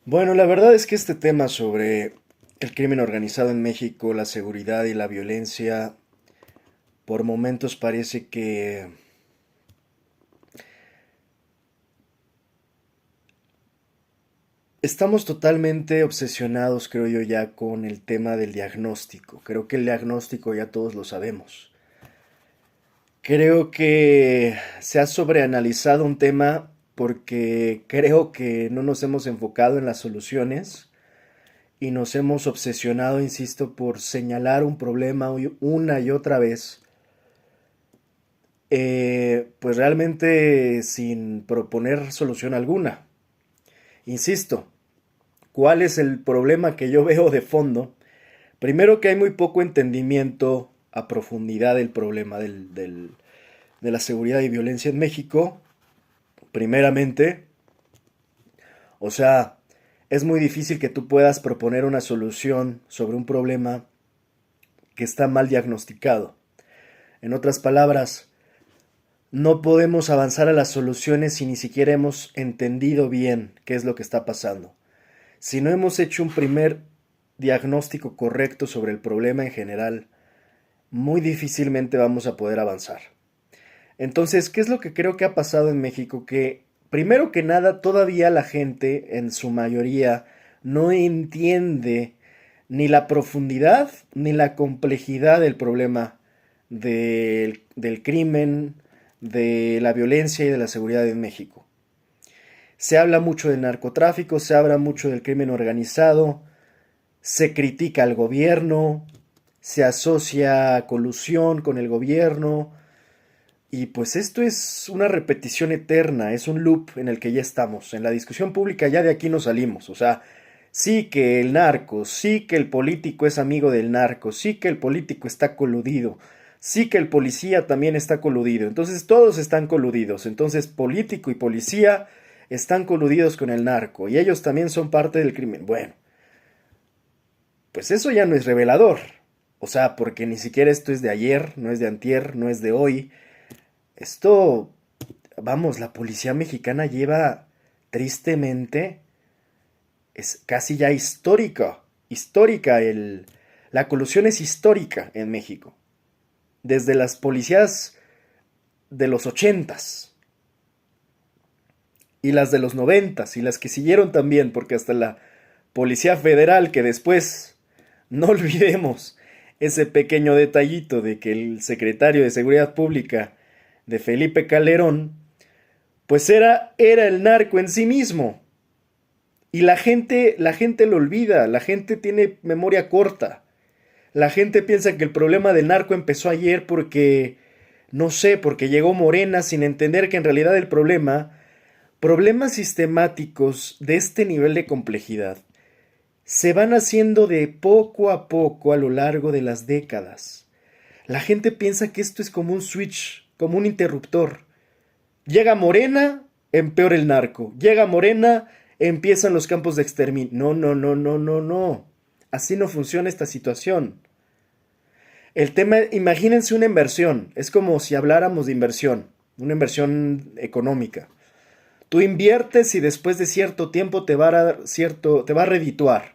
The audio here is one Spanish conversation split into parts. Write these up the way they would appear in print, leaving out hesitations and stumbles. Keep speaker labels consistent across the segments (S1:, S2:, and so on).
S1: Bueno, la verdad es que este tema sobre el crimen organizado en México, la seguridad y la violencia, por momentos parece que estamos totalmente obsesionados, creo yo, ya con el tema del diagnóstico. Creo que el diagnóstico ya todos lo sabemos. Creo que se ha sobreanalizado un tema porque creo que no nos hemos enfocado en las soluciones y nos hemos obsesionado, insisto, por señalar un problema una y otra vez, pues realmente sin proponer solución alguna. Insisto, ¿cuál es el problema que yo veo de fondo? Primero que hay muy poco entendimiento a profundidad del problema de la seguridad y violencia en México, primeramente. O sea, es muy difícil que tú puedas proponer una solución sobre un problema que está mal diagnosticado. En otras palabras, no podemos avanzar a las soluciones si ni siquiera hemos entendido bien qué es lo que está pasando. Si no hemos hecho un primer diagnóstico correcto sobre el problema en general, muy difícilmente vamos a poder avanzar. Entonces, ¿qué es lo que creo que ha pasado en México? Que primero que nada, todavía la gente, en su mayoría, no entiende ni la profundidad ni la complejidad del problema del crimen, de la violencia y de la seguridad en México. Se habla mucho del narcotráfico, se habla mucho del crimen organizado, se critica al gobierno, se asocia colusión con el gobierno, y pues esto es una repetición eterna, es un loop en el que ya estamos. En la discusión pública ya de aquí no salimos. O sea, sí que el narco, sí que el político es amigo del narco, sí que el político está coludido, sí que el policía también está coludido. Entonces todos están coludidos. Entonces político y policía están coludidos con el narco y ellos también son parte del crimen. Bueno, pues eso ya no es revelador. O sea, porque ni siquiera esto es de ayer, no es de antier, no es de hoy. Esto, vamos, la policía mexicana lleva tristemente, es casi ya histórica, la colusión es histórica en México, desde las policías de los ochentas y las de los noventas y las que siguieron también, porque hasta la Policía Federal, que después, no olvidemos ese pequeño detallito de que el secretario de Seguridad Pública de Felipe Calderón, pues era el narco en sí mismo. Y la gente lo olvida, la gente tiene memoria corta. La gente piensa que el problema del narco empezó ayer porque, no sé, porque llegó Morena sin entender que en realidad problemas sistemáticos de este nivel de complejidad se van haciendo de poco a poco a lo largo de las décadas. La gente piensa que esto es como un switch, como un interruptor. Llega Morena, empeora el narco. Llega Morena, empiezan los campos de exterminio. No, no, no, no, no, no. Así no funciona esta situación. El tema, imagínense una inversión. Es como si habláramos de inversión, una inversión económica. Tú inviertes y después de cierto tiempo te va a redituar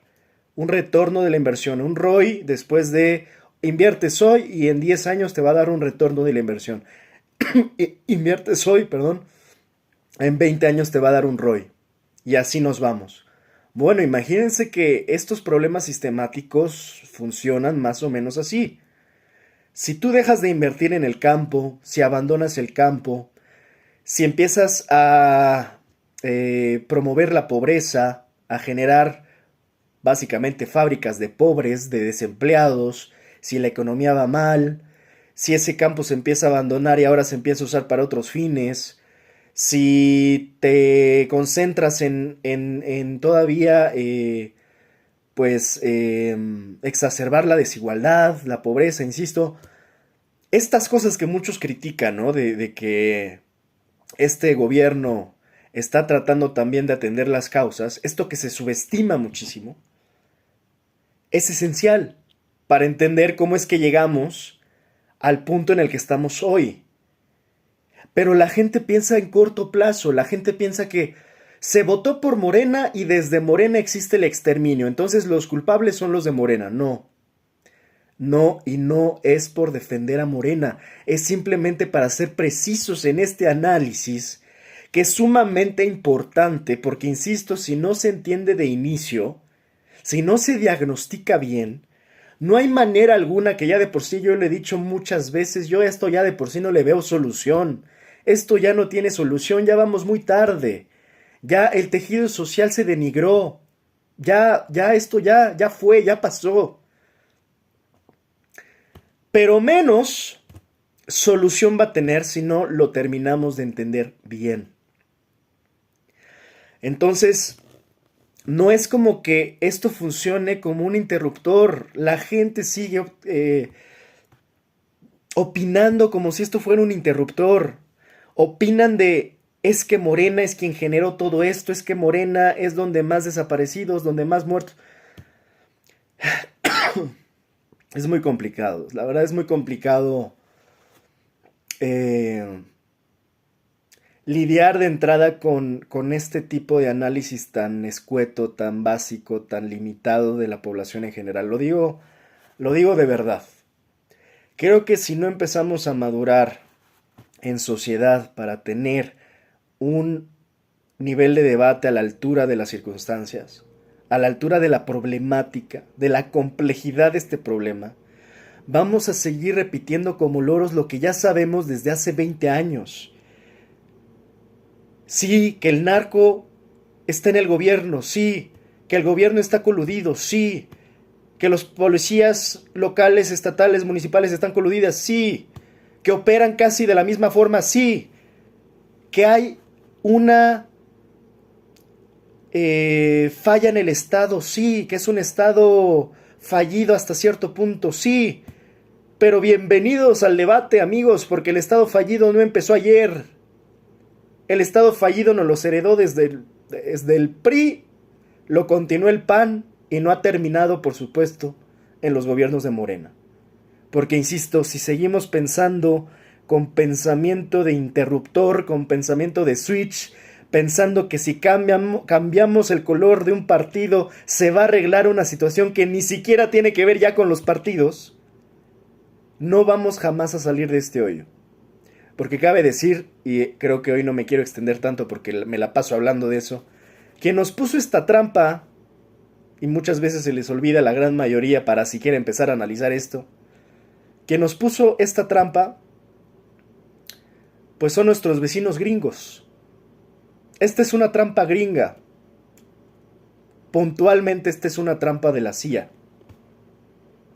S1: un retorno de la inversión, un ROI después de inviertes hoy y en 10 años te va a dar un retorno de la inversión. Inviertes hoy, perdón, en 20 años te va a dar un ROI. Y así nos vamos. Bueno, imagínense que estos problemas sistemáticos funcionan más o menos así. Si tú dejas de invertir en el campo, si abandonas el campo, si empiezas a promover la pobreza, a generar básicamente fábricas de pobres, de desempleados, si la economía va mal, si ese campo se empieza a abandonar y ahora se empieza a usar para otros fines, si te concentras en todavía, pues, exacerbar la desigualdad, la pobreza, insisto, estas cosas que muchos critican, ¿no? De que este gobierno está tratando también de atender las causas, esto que se subestima muchísimo, es esencial para entender cómo es que llegamos al punto en el que estamos hoy. Pero la gente piensa en corto plazo, la gente piensa que Se votó por Morena y desde Morena existe el exterminio, entonces los culpables son los de Morena. No, no, y no es por defender a Morena, es simplemente para ser precisos en este análisis, que es sumamente importante, porque insisto, si no se entiende de inicio, si no se diagnostica bien, no hay manera alguna, que ya de por sí yo lo he dicho muchas veces, yo esto ya de por sí no le veo solución. Esto ya no tiene solución, ya vamos muy tarde. Ya el tejido social se denigró. Ya esto ya fue, ya pasó. Pero menos solución va a tener si no lo terminamos de entender bien. Entonces, no es como que esto funcione como un interruptor. La gente sigue opinando como si esto fuera un interruptor. Opinan de, es que Morena es quien generó todo esto, es que Morena es donde más desaparecidos, donde más muertos. Es muy complicado, la verdad es muy complicado eh, lidiar de entrada con este tipo de análisis tan escueto, tan básico, tan limitado de la población en general. Lo digo de verdad. Creo que si no empezamos a madurar en sociedad para tener un nivel de debate a la altura de las circunstancias, a la altura de la problemática, de la complejidad de este problema, vamos a seguir repitiendo como loros lo que ya sabemos desde hace 20 años. Sí, que el narco está en el gobierno, sí, que el gobierno está coludido, sí, que los policías locales, estatales, municipales están coludidas, sí, que operan casi de la misma forma, sí, que hay una falla en el Estado, sí, que es un Estado fallido hasta cierto punto, sí, pero bienvenidos al debate, amigos, porque el Estado fallido no empezó ayer. El Estado fallido nos los heredó desde el PRI, lo continuó el PAN y no ha terminado, por supuesto, en los gobiernos de Morena. Porque, insisto, si seguimos pensando con pensamiento de interruptor, con pensamiento de switch, pensando que si cambiamos el color de un partido se va a arreglar una situación que ni siquiera tiene que ver ya con los partidos, no vamos jamás a salir de este hoyo. Porque cabe decir, y creo que hoy no me quiero extender tanto porque me la paso hablando de eso, quien nos puso esta trampa, y muchas veces se les olvida a la gran mayoría para siquiera empezar a analizar esto, quien nos puso esta trampa, pues son nuestros vecinos gringos. Esta es una trampa gringa. Puntualmente esta es una trampa de la CIA.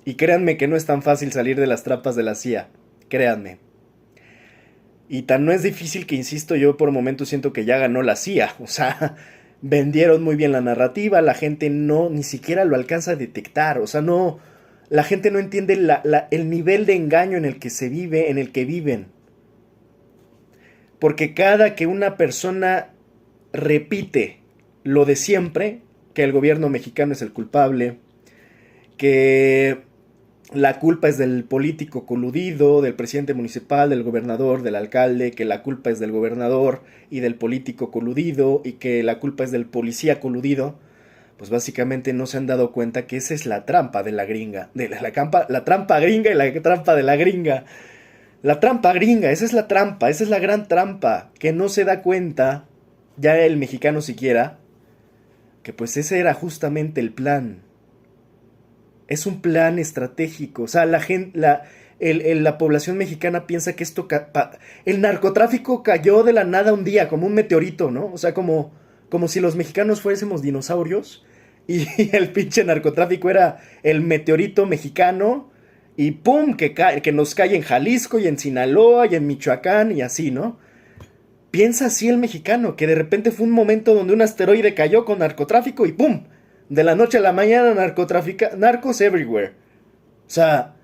S1: Y créanme que no es tan fácil salir de las trampas de la CIA. Créanme. Y tan no es difícil que, insisto, yo por momentos siento que ya ganó la CIA. O sea, vendieron muy bien la narrativa, la gente no, ni siquiera lo alcanza a detectar. O sea, no, la gente no entiende el nivel de engaño en el que se vive, en el que viven. Porque cada que una persona repite lo de siempre, que el gobierno mexicano es el culpable, que la culpa es del político coludido, del presidente municipal, del gobernador, del alcalde, que la culpa es del gobernador y del político coludido, y que la culpa es del policía coludido, pues básicamente no se han dado cuenta que esa es la trampa de la gringa, la trampa gringa y la trampa de la gringa. La trampa gringa, esa es la trampa, esa es la gran trampa, que no se da cuenta, ya el mexicano siquiera, que pues ese era justamente el plan. Es un plan estratégico. O sea, la población mexicana piensa que el narcotráfico cayó de la nada un día, como un meteorito, ¿no? O sea, como si los mexicanos fuésemos dinosaurios y el pinche narcotráfico era el meteorito mexicano y ¡pum! Que nos cae en Jalisco y en Sinaloa y en Michoacán y así, ¿no? Piensa así el mexicano, que de repente fue un momento donde un asteroide cayó con narcotráfico y ¡pum! De la noche a la mañana narcos everywhere. O sea,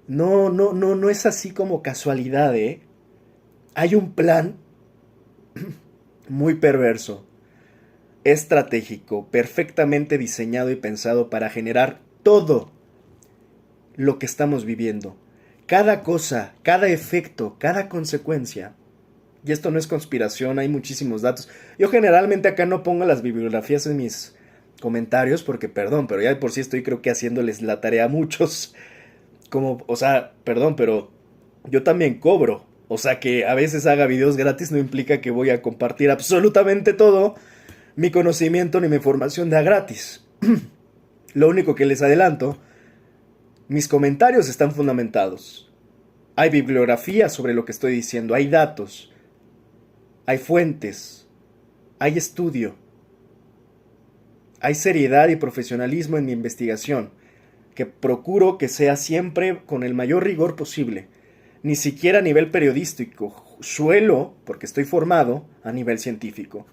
S1: no es así como casualidad, ¿eh? Hay un plan muy perverso, estratégico, perfectamente diseñado y pensado para generar todo lo que estamos viviendo. Cada cosa, cada efecto, cada consecuencia Y esto no es conspiración, hay muchísimos datos. Yo generalmente acá no pongo las bibliografías en mis comentarios porque, perdón, pero ya de por sí estoy creo que haciéndoles la tarea a muchos. Como, o sea, perdón, pero yo también cobro. O sea, que a veces haga videos gratis no implica que voy a compartir absolutamente todo mi conocimiento ni mi información de a gratis. Lo único que les adelanto, mis comentarios están fundamentados. Hay bibliografía sobre lo que estoy diciendo, hay datos, hay fuentes, hay estudio, hay seriedad y profesionalismo en mi investigación, que procuro que sea siempre con el mayor rigor posible. Ni siquiera a nivel periodístico, suelo, porque estoy formado, a nivel científico.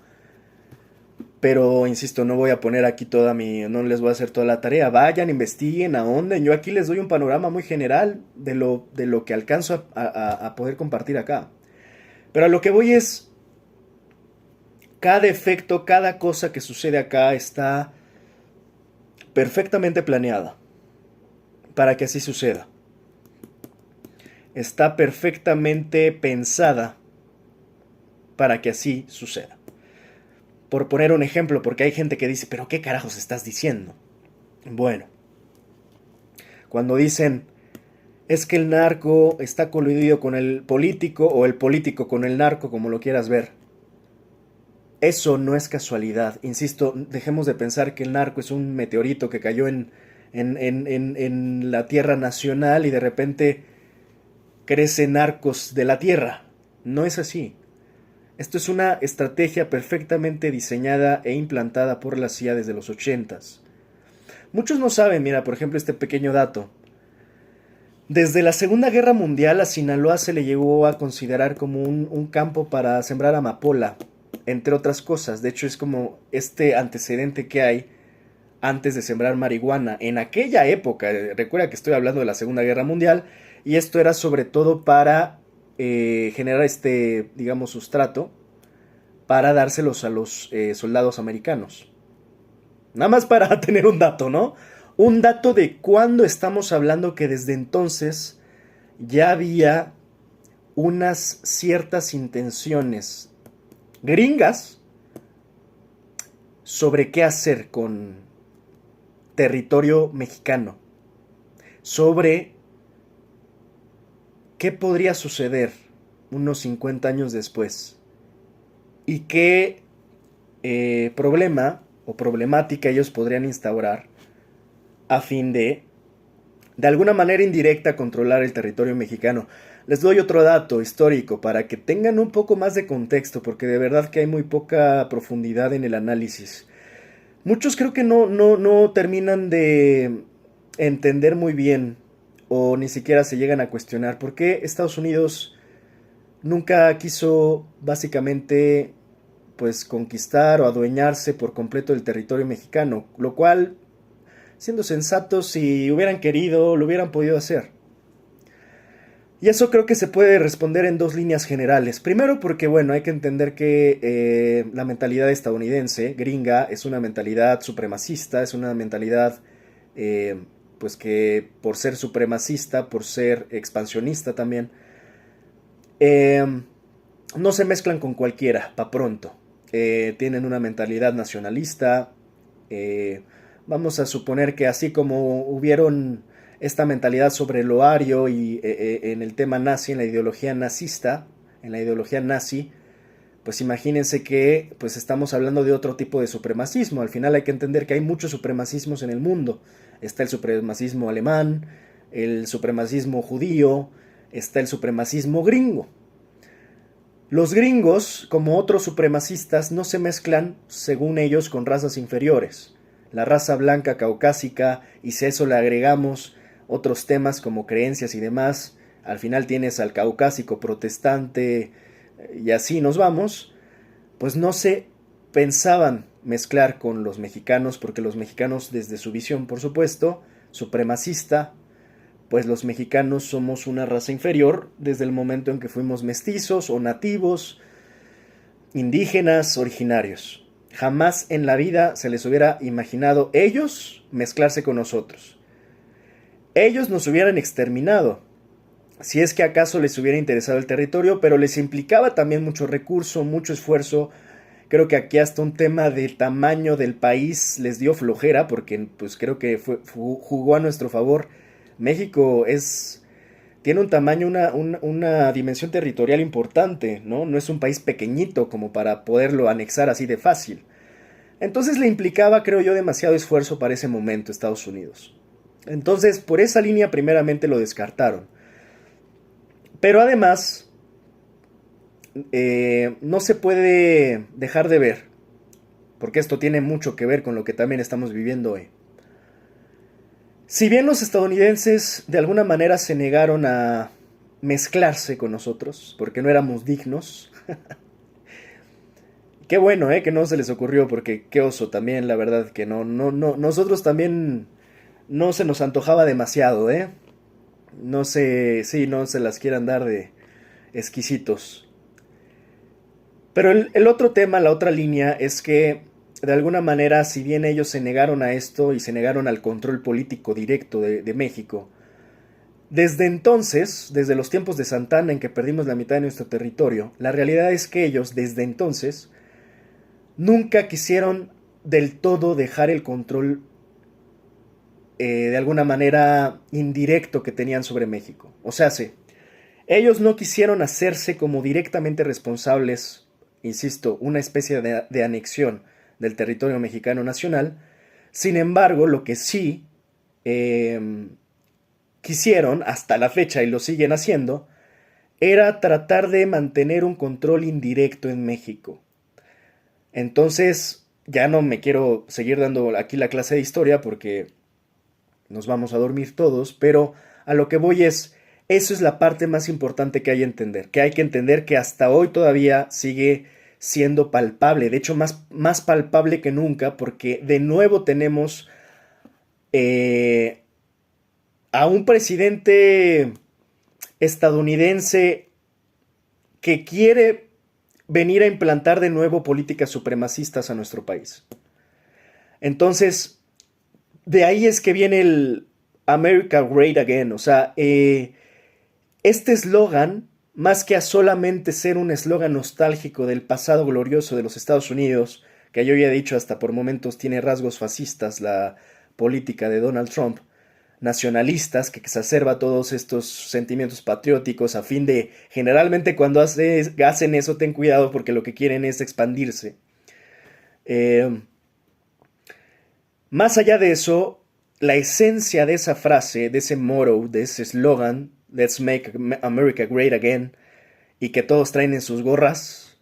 S1: Pero, insisto, no voy a poner aquí no les voy a hacer toda la tarea. Vayan, investiguen, ahonden. Yo aquí les doy un panorama muy general de lo que alcanzo a poder compartir acá. Pero a lo que voy es, cada efecto, cada cosa que sucede acá está perfectamente planeada para que así suceda. Está perfectamente pensada para que así suceda. Por poner un ejemplo, porque hay gente que dice, pero ¿qué carajos estás diciendo? Bueno, cuando dicen, es que el narco está coludido con el político o el político con el narco, como lo quieras ver. Eso no es casualidad. Insisto, dejemos de pensar que el narco es un meteorito que cayó en la tierra nacional y de repente crecen narcos de la tierra. No es así. Esto es una estrategia perfectamente diseñada e implantada por la CIA desde los 80s. Muchos no saben, mira, por ejemplo, este pequeño dato. Desde la Segunda Guerra Mundial a Sinaloa se le llegó a considerar como un campo para sembrar amapola, entre otras cosas. De hecho, es como este antecedente que hay antes de sembrar marihuana. En aquella época, recuerda que estoy hablando de la Segunda Guerra Mundial, y esto era sobre todo para generar digamos, sustrato para dárselos a los soldados americanos. Nada más para tener un dato, ¿no? Un dato de cuándo estamos hablando que desde entonces ya había unas ciertas intenciones gringas sobre qué hacer con territorio mexicano, sobre qué podría suceder unos 50 años después y qué problema o problemática ellos podrían instaurar a fin de alguna manera indirecta, controlar el territorio mexicano. Les doy otro dato histórico para que tengan un poco más de contexto, porque de verdad que hay muy poca profundidad en el análisis. Muchos creo que no terminan de entender muy bien o ni siquiera se llegan a cuestionar por qué Estados Unidos nunca quiso básicamente pues conquistar o adueñarse por completo del territorio mexicano, lo cual, siendo sensatos, si hubieran querido, lo hubieran podido hacer. Y eso creo que se puede responder en dos líneas generales. Primero porque, bueno, hay que entender que la mentalidad estadounidense, gringa, es una mentalidad supremacista, es una mentalidad, pues que por ser supremacista, por ser expansionista también, no se mezclan con cualquiera, pa' pronto. Tienen una mentalidad nacionalista. Vamos a suponer que así como hubieron esta mentalidad sobre lo ario y en el tema nazi, en la ideología nazista, en la ideología nazi, pues imagínense que pues estamos hablando de otro tipo de supremacismo. Al final hay que entender que hay muchos supremacismos en el mundo. Está el supremacismo alemán, el supremacismo judío, está el supremacismo gringo. Los gringos, como otros supremacistas, no se mezclan, según ellos, con razas inferiores. La raza blanca caucásica, y si a eso le agregamos otros temas como creencias y demás, al final tienes al caucásico protestante y así nos vamos, pues no se pensaban mezclar con los mexicanos, porque los mexicanos, desde su visión, por supuesto, supremacista, pues los mexicanos somos una raza inferior desde el momento en que fuimos mestizos o nativos, indígenas, originarios. Jamás en la vida se les hubiera imaginado ellos mezclarse con nosotros. Ellos nos hubieran exterminado, si es que acaso les hubiera interesado el territorio, pero les implicaba también mucho recurso, mucho esfuerzo. Creo que aquí hasta un tema de tamaño del país les dio flojera, porque pues creo que jugó a nuestro favor. México tiene un tamaño, una dimensión territorial importante, ¿no? No es un país pequeñito como para poderlo anexar así de fácil. Entonces le implicaba, creo yo, demasiado esfuerzo para ese momento Estados Unidos. Entonces, por esa línea primeramente lo descartaron. Pero además, no se puede dejar de ver, porque esto tiene mucho que ver con lo que también estamos viviendo hoy. Si bien los estadounidenses de alguna manera se negaron a mezclarse con nosotros, porque no éramos dignos, qué bueno, que no se les ocurrió, porque qué oso también, la verdad, que no, nosotros también no se nos antojaba demasiado, no sé, sí, no se las quieran dar de exquisitos. Pero el otro tema, la otra línea, es que de alguna manera, si bien ellos se negaron a esto y se negaron al control político directo de México, desde entonces, desde los tiempos de Santana en que perdimos la mitad de nuestro territorio, la realidad es que ellos, desde entonces, nunca quisieron del todo dejar el control de alguna manera indirecto que tenían sobre México. O sea, sí, ellos no quisieron hacerse como directamente responsables, insisto, una especie de anexión del territorio mexicano nacional. Sin embargo, lo que sí quisieron, hasta la fecha, y lo siguen haciendo, era tratar de mantener un control indirecto en México. Entonces, ya no me quiero seguir dando aquí la clase de historia porque nos vamos a dormir todos, pero a lo que voy eso es la parte más importante que hay que entender que hasta hoy todavía sigue siendo palpable, de hecho más palpable que nunca, porque de nuevo tenemos a un presidente estadounidense que quiere venir a implantar de nuevo políticas supremacistas a nuestro país. Entonces, de ahí es que viene el America Great Again, o sea, este eslogan, más que a solamente ser un eslogan nostálgico del pasado glorioso de los Estados Unidos, que yo había dicho hasta por momentos tiene rasgos fascistas la política de Donald Trump, nacionalistas, que exacerba todos estos sentimientos patrióticos a fin de, generalmente cuando hacen eso, ten cuidado porque lo que quieren es expandirse. Más allá de eso, la esencia de esa frase, de ese motto, de ese eslogan, Let's Make America Great Again, y que todos traen en sus gorras,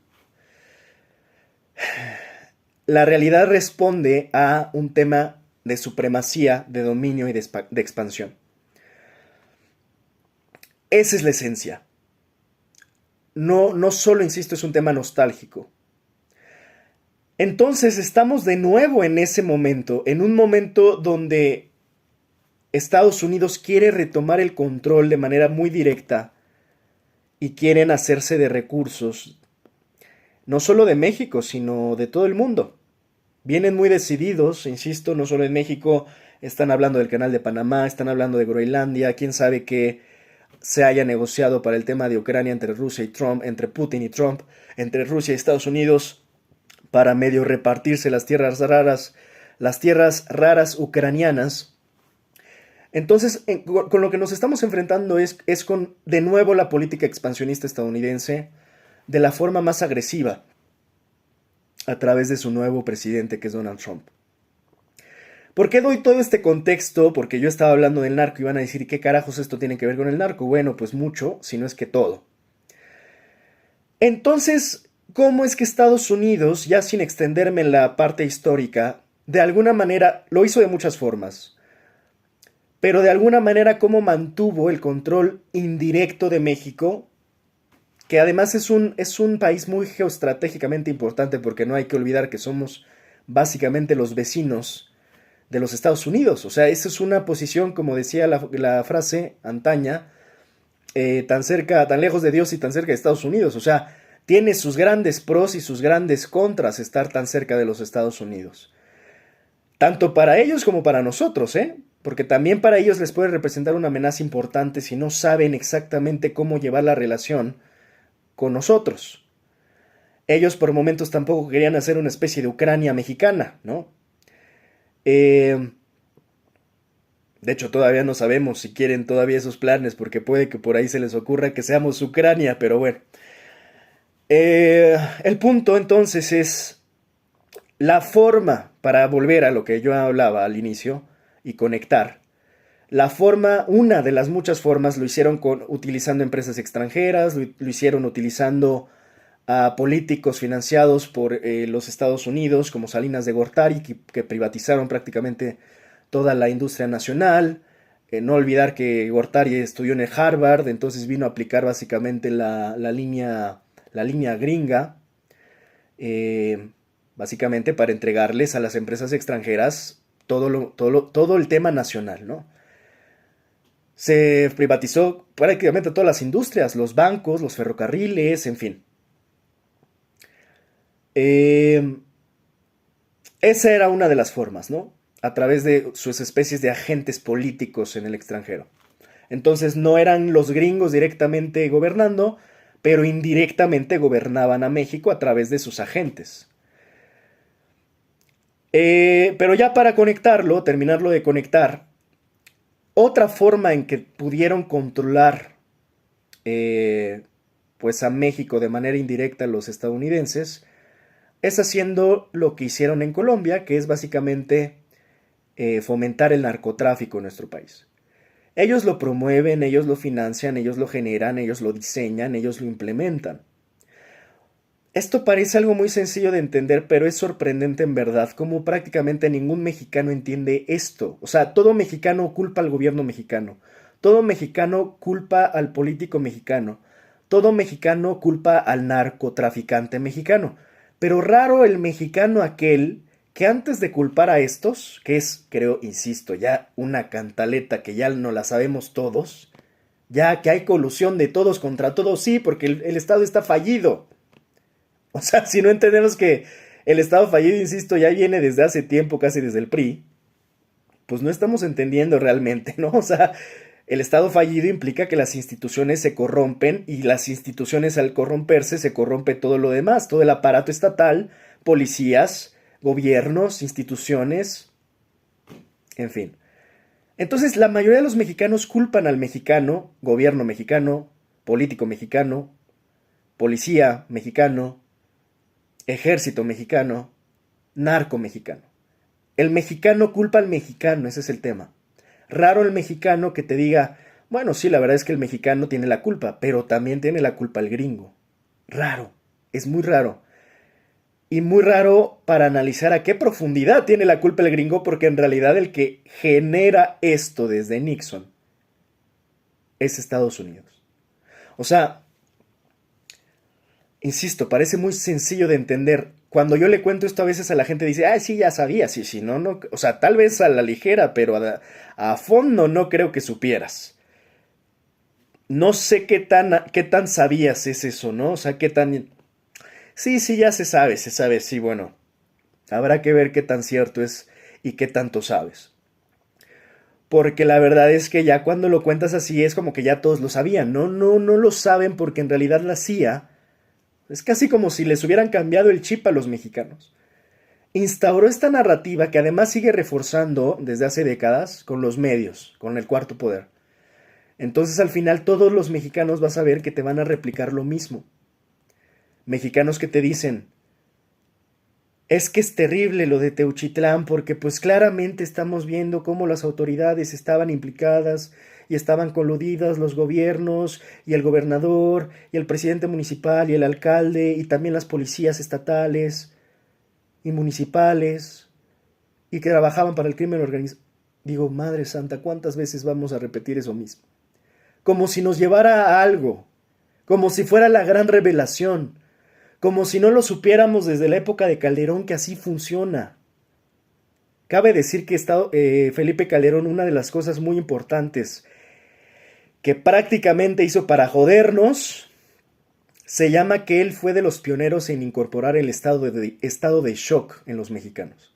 S1: la realidad responde a un tema de supremacía, de dominio y de expansión. Esa es la esencia. No solo, insisto, es un tema nostálgico. Entonces estamos de nuevo en ese momento, en un momento donde Estados Unidos quiere retomar el control de manera muy directa y quieren hacerse de recursos, no solo de México, sino de todo el mundo. Vienen muy decididos, insisto, no solo en México, están hablando del Canal de Panamá, están hablando de Groenlandia, quién sabe qué se haya negociado para el tema de Ucrania entre Rusia y Trump, entre Putin y Trump, entre Rusia y Estados Unidos, para medio repartirse las tierras raras ucranianas. Entonces, con lo que nos estamos enfrentando es con, de nuevo, la política expansionista estadounidense de la forma más agresiva a través de su nuevo presidente, que es Donald Trump. ¿Por qué doy todo este contexto? Porque yo estaba hablando del narco y van a decir, ¿qué carajos esto tiene que ver con el narco? Bueno, pues mucho, si no es que todo. Entonces, ¿cómo es que Estados Unidos, ya sin extenderme en la parte histórica, de alguna manera, lo hizo de muchas formas, pero de alguna manera cómo mantuvo el control indirecto de México, que además es un país muy geoestratégicamente importante, porque no hay que olvidar que somos básicamente los vecinos de los Estados Unidos? O sea, esa es una posición, como decía la frase antaña, tan cerca, tan lejos de Dios y tan cerca de Estados Unidos. O sea, tiene sus grandes pros y sus grandes contras estar tan cerca de los Estados Unidos. Tanto para ellos como para nosotros, porque también para ellos les puede representar una amenaza importante si no saben exactamente cómo llevar la relación con nosotros. Ellos por momentos tampoco querían hacer una especie de Ucrania mexicana, ¿no? De hecho, todavía no sabemos si quieren todavía esos planes, porque puede que por ahí se les ocurra que seamos Ucrania, pero bueno. El punto entonces es la forma, para volver a lo que yo hablaba al inicio y conectar. La forma, una de las muchas formas, lo hicieron utilizando empresas extranjeras, lo hicieron utilizando a políticos financiados por los Estados Unidos, como Salinas de Gortari, que privatizaron prácticamente toda la industria nacional. No olvidar que Gortari estudió en el Harvard, entonces vino a aplicar básicamente la línea gringa, eh, básicamente para entregarles a las empresas extranjeras todo el tema nacional, ¿no? Se privatizó prácticamente todas las industrias, los bancos, los ferrocarriles, en fin. Eh, Esa era una de las formas, ¿no? A través de sus especies de agentes políticos en el extranjero. Entonces no eran los gringos directamente gobernando, pero indirectamente gobernaban a México a través de sus agentes. Pero ya para conectarlo, terminarlo de conectar, otra forma en que pudieron controlar eh, pues a México de manera indirecta los estadounidenses es haciendo lo que hicieron en Colombia, que es básicamente fomentar el narcotráfico en nuestro país. Ellos lo promueven, ellos lo financian, ellos lo generan, ellos lo diseñan, ellos lo implementan. Esto parece algo muy sencillo de entender, pero es sorprendente en verdad cómo prácticamente ningún mexicano entiende esto. O sea, todo mexicano culpa al gobierno mexicano, todo mexicano culpa al político mexicano, todo mexicano culpa al narcotraficante mexicano. Pero raro el mexicano aquel que antes de culpar a estos, que es, creo, insisto, ya una cantaleta que ya no la sabemos todos, ya que hay colusión de todos contra todos, sí, porque el Estado está fallido. O sea, si no entendemos que el Estado fallido, insisto, ya viene desde hace tiempo, casi desde el PRI, pues no estamos entendiendo realmente, ¿no? O sea, el Estado fallido implica que las instituciones se corrompen y las instituciones al corromperse se corrompe todo lo demás, todo el aparato estatal, policías, gobiernos, instituciones, en fin. Entonces, la mayoría de los mexicanos culpan al mexicano, gobierno mexicano, político mexicano, policía mexicano, ejército mexicano, narco mexicano. El mexicano culpa al mexicano, ese es el tema. Raro el mexicano que te diga, bueno, sí, la verdad es que el mexicano tiene la culpa, pero también tiene la culpa el gringo. Raro, es muy raro. Y muy raro para analizar a qué profundidad tiene la culpa el gringo, porque en realidad el que genera esto desde Nixon es Estados Unidos. O sea, insisto, parece muy sencillo de entender. Cuando yo le cuento esto a veces a la gente dice, ah, sí, ya sabía, sí, sí, no, no, o sea, tal vez a la ligera, pero a fondo no creo que supieras. No sé qué tan sabías es eso, ¿no? O sea, qué tan... Sí, sí, ya se sabe, sí, bueno. Habrá que ver qué tan cierto es y qué tanto sabes. Porque la verdad es que ya cuando lo cuentas así es como que ya todos lo sabían. No, no, no lo saben porque en realidad la CIA es casi como si les hubieran cambiado el chip a los mexicanos. Instauró esta narrativa que además sigue reforzando desde hace décadas con los medios, con el cuarto poder. Entonces al final todos los mexicanos vas a ver que te van a replicar lo mismo. Mexicanos que te dicen, es que es terrible lo de Teuchitlán porque pues claramente estamos viendo cómo las autoridades estaban implicadas y estaban coludidas los gobiernos y el gobernador y el presidente municipal y el alcalde y también las policías estatales y municipales y que trabajaban para el crimen organizado. Digo, Madre Santa, ¿cuántas veces vamos a repetir eso mismo? Como si nos llevara a algo, como si fuera la gran revelación, como si no lo supiéramos desde la época de Calderón que así funciona. Cabe decir que Felipe Calderón, una de las cosas muy importantes que prácticamente hizo para jodernos, se llama que él fue de los pioneros en incorporar el estado de shock en los mexicanos.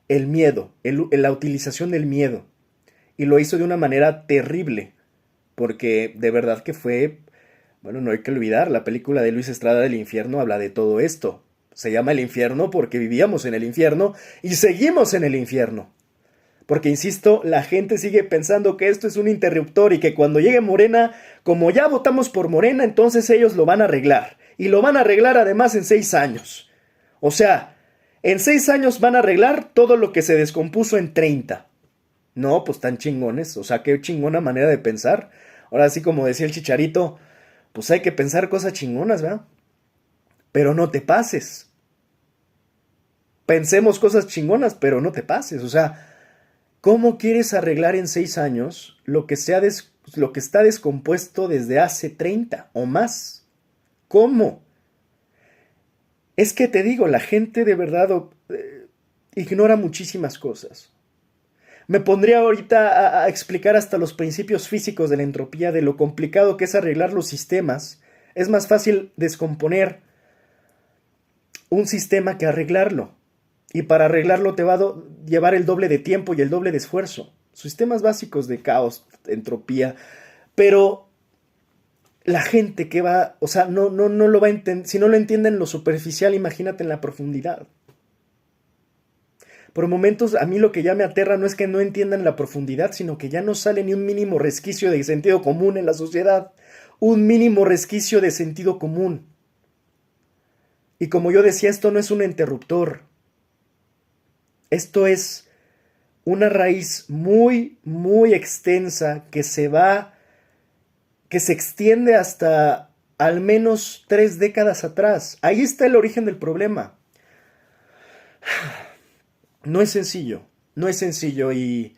S1: El miedo, la utilización del miedo. Y lo hizo de una manera terrible, porque de verdad que fue, bueno, no hay que olvidar, la película de Luis Estrada del Infierno habla de todo esto. Se llama El Infierno porque vivíamos en el infierno y seguimos en el infierno. Porque, insisto, la gente sigue pensando que esto es un interruptor y que cuando llegue Morena, como ya votamos por Morena, entonces ellos lo van a arreglar. Y lo van a arreglar además en 6 años. O sea, en 6 años van a arreglar todo lo que se descompuso en 30. No, pues tan chingones. O sea, qué chingona manera de pensar. Ahora sí, como decía el Chicharito, pues hay que pensar cosas chingonas, ¿verdad? Pero no te pases. Pensemos cosas chingonas, pero no te pases. O sea, ¿cómo quieres arreglar en 6 años lo que está descompuesto desde hace 30 o más? ¿Cómo? Es que te digo, la gente de verdad ignora muchísimas cosas. Me pondría ahorita a explicar hasta los principios físicos de la entropía, de lo complicado que es arreglar los sistemas. Es más fácil descomponer un sistema que arreglarlo. Y para arreglarlo te va a llevar el doble de tiempo y el doble de esfuerzo. Sistemas básicos de caos, entropía. Pero la gente que va, o sea, no lo va a entender. Si no lo entienden en lo superficial, imagínate en la profundidad. Por momentos a mí lo que ya me aterra no es que no entiendan la profundidad, sino que ya no sale ni un mínimo resquicio de sentido común en la sociedad. Un mínimo resquicio de sentido común. Y como yo decía, esto no es un interruptor. Esto es una raíz muy, muy extensa que se extiende hasta al menos 3 décadas atrás. Ahí está el origen del problema. No es sencillo, no es sencillo y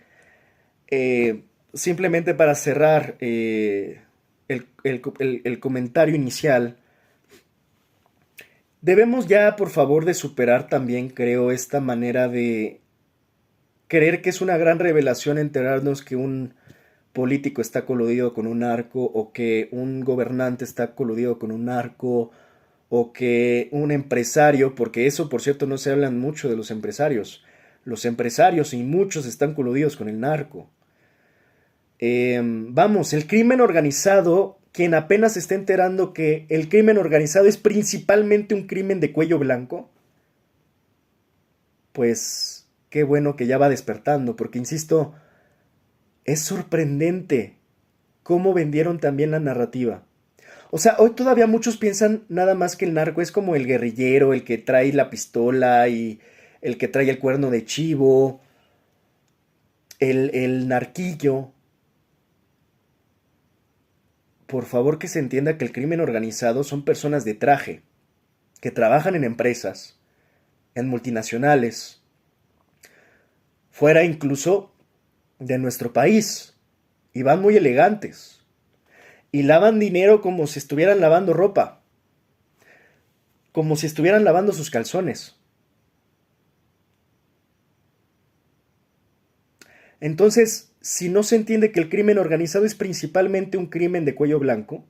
S1: simplemente para cerrar el comentario inicial, debemos ya por favor de superar también, creo, esta manera de creer que es una gran revelación enterarnos que un político está coludido con un narco o que un gobernante está coludido con un narco o que un empresario, porque eso por cierto no se hablan mucho de los empresarios. Los empresarios y muchos están coludidos con el narco. Vamos, el crimen organizado, quien apenas se está enterando que el crimen organizado es principalmente un crimen de cuello blanco, pues qué bueno que ya va despertando, porque insisto, es sorprendente cómo vendieron también la narrativa. O sea, hoy todavía muchos piensan nada más que el narco es como el guerrillero, el que trae la pistola y el que trae el cuerno de chivo, el narquillo. Por favor que se entienda que el crimen organizado son personas de traje, que trabajan en empresas, en multinacionales, fuera incluso de nuestro país, y van muy elegantes, y lavan dinero como si estuvieran lavando ropa, como si estuvieran lavando sus calzones. Entonces, si no se entiende que el crimen organizado es principalmente un crimen de cuello blanco,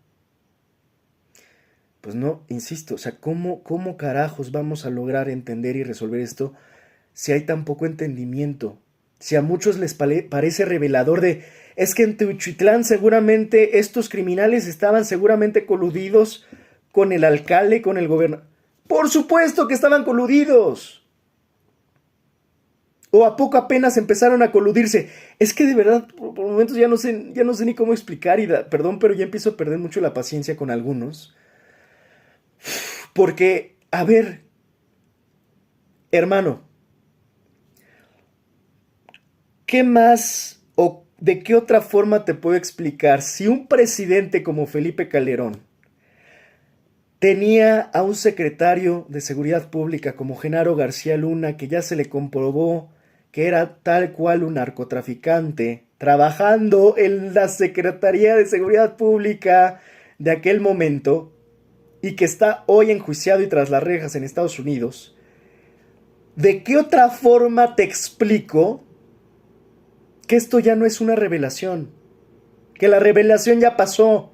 S1: pues no, insisto, o sea, ¿cómo carajos vamos a lograr entender y resolver esto si hay tan poco entendimiento? Si a muchos les parece revelador es que en Teuchitlán seguramente estos criminales estaban seguramente coludidos con el alcalde, con el gobernador. ¡Por supuesto que estaban coludidos! ¿O a poco apenas empezaron a coludirse? Es que de verdad, por momentos ya no sé ni cómo explicar perdón, pero ya empiezo a perder mucho la paciencia con algunos. Porque, a ver, hermano, ¿qué más o de qué otra forma te puedo explicar si un presidente como Felipe Calderón tenía a un secretario de Seguridad Pública como Genaro García Luna, que ya se le comprobó que era tal cual un narcotraficante, trabajando en la Secretaría de Seguridad Pública de aquel momento, y que está hoy enjuiciado y tras las rejas en Estados Unidos? ¿De qué otra forma te explico que esto ya no es una revelación? Que la revelación ya pasó.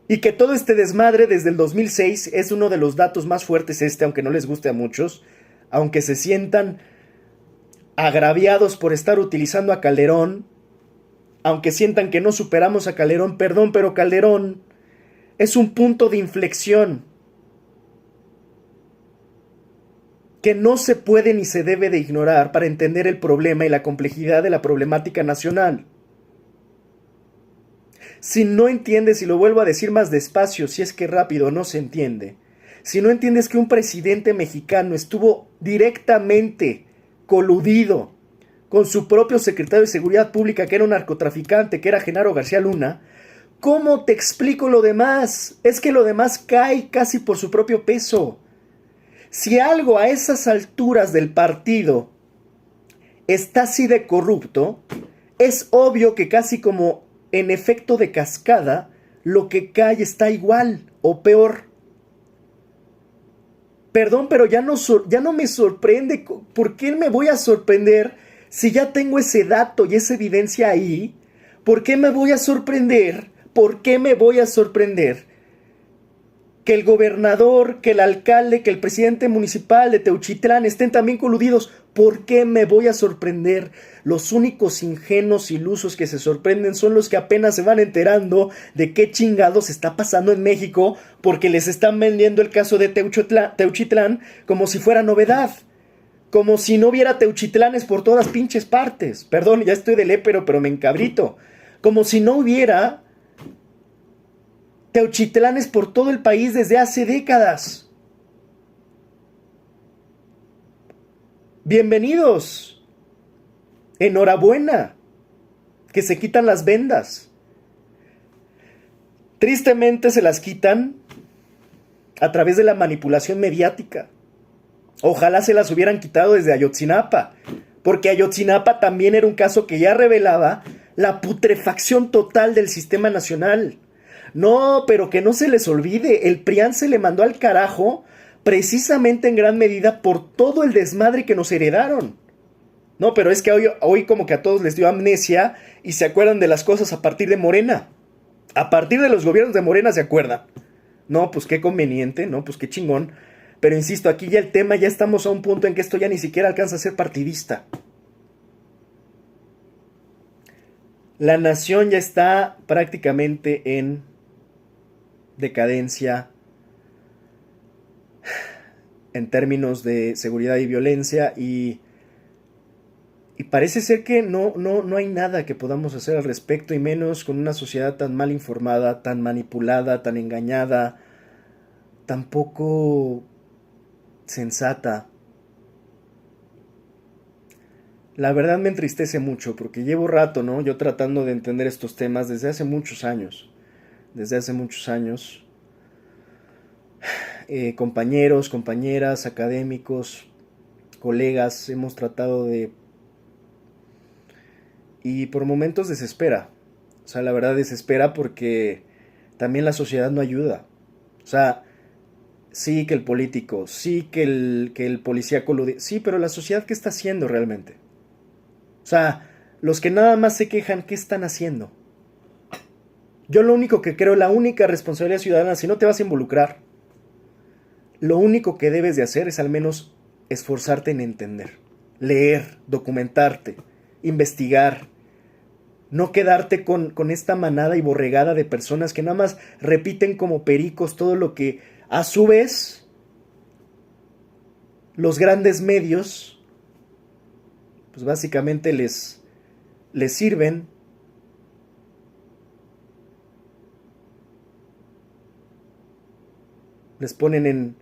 S1: Y que todo este desmadre desde el 2006 es uno de los datos más fuertes aunque no les guste a muchos, aunque se sientan agraviados por estar utilizando a Calderón, aunque sientan que no superamos a Calderón, perdón, pero Calderón es un punto de inflexión que no se puede ni se debe de ignorar para entender el problema y la complejidad de la problemática nacional. Si no entiendes, y lo vuelvo a decir más despacio, si es que rápido no se entiende, si no entiendes que un presidente mexicano estuvo directamente coludido con su propio secretario de Seguridad Pública, que era un narcotraficante, que era Genaro García Luna, ¿cómo te explico lo demás? Es que lo demás cae casi por su propio peso. Si algo a esas alturas del partido está así de corrupto, es obvio que casi como en efecto de cascada, lo que cae está igual o peor. Perdón, pero ya no me sorprende. ¿Por qué me voy a sorprender si ya tengo ese dato y esa evidencia ahí? ¿Por qué me voy a sorprender? ¿Por qué me voy a sorprender que el gobernador, que el alcalde, que el presidente municipal de Teuchitlán estén también coludidos? ¿Por qué me voy a sorprender? Los únicos ingenuos ilusos que se sorprenden son los que apenas se van enterando de qué chingados está pasando en México, porque les están vendiendo el caso de Teuchitlán como si fuera novedad. Como si no hubiera Teuchitlanes por todas pinches partes. Perdón, ya estoy de lépero, pero me encabrito. Como si no hubiera Teuchitlanes por todo el país desde hace décadas. Bienvenidos. Enhorabuena. Que se quitan las vendas. Tristemente se las quitan a través de la manipulación mediática. Ojalá se las hubieran quitado desde Ayotzinapa, porque Ayotzinapa también era un caso que ya revelaba la putrefacción total del sistema nacional. No, pero que no se les olvide, el PRIAN se le mandó al carajo precisamente en gran medida por todo el desmadre que nos heredaron. No, pero es que hoy como que a todos les dio amnesia y se acuerdan de las cosas a partir de Morena. A partir de los gobiernos de Morena se acuerdan. No, pues qué conveniente, no, pues qué chingón. Pero insisto, aquí ya el tema, ya estamos a un punto en que esto ya ni siquiera alcanza a ser partidista. La nación ya está prácticamente en decadencia en términos de seguridad y violencia y parece ser que no hay nada que podamos hacer al respecto, y menos con una sociedad tan mal informada, tan manipulada, tan engañada, tan poco sensata. La verdad me entristece mucho porque llevo rato, ¿no? Yo tratando de entender estos temas desde hace muchos años. Compañeros, compañeras, académicos, colegas, hemos tratado de... Y por momentos desespera. O sea, la verdad desespera porque también la sociedad no ayuda. O sea, sí que el político, sí que el policía coludido, sí, pero la sociedad, ¿qué está haciendo realmente? O sea, los que nada más se quejan, ¿qué están haciendo? Yo lo único que creo, la única responsabilidad ciudadana, si no te vas a involucrar, lo único que debes de hacer es al menos esforzarte en entender, leer, documentarte, investigar, no quedarte con esta manada y borregada de personas que nada más repiten como pericos todo lo que a su vez los grandes medios pues básicamente les sirven les ponen en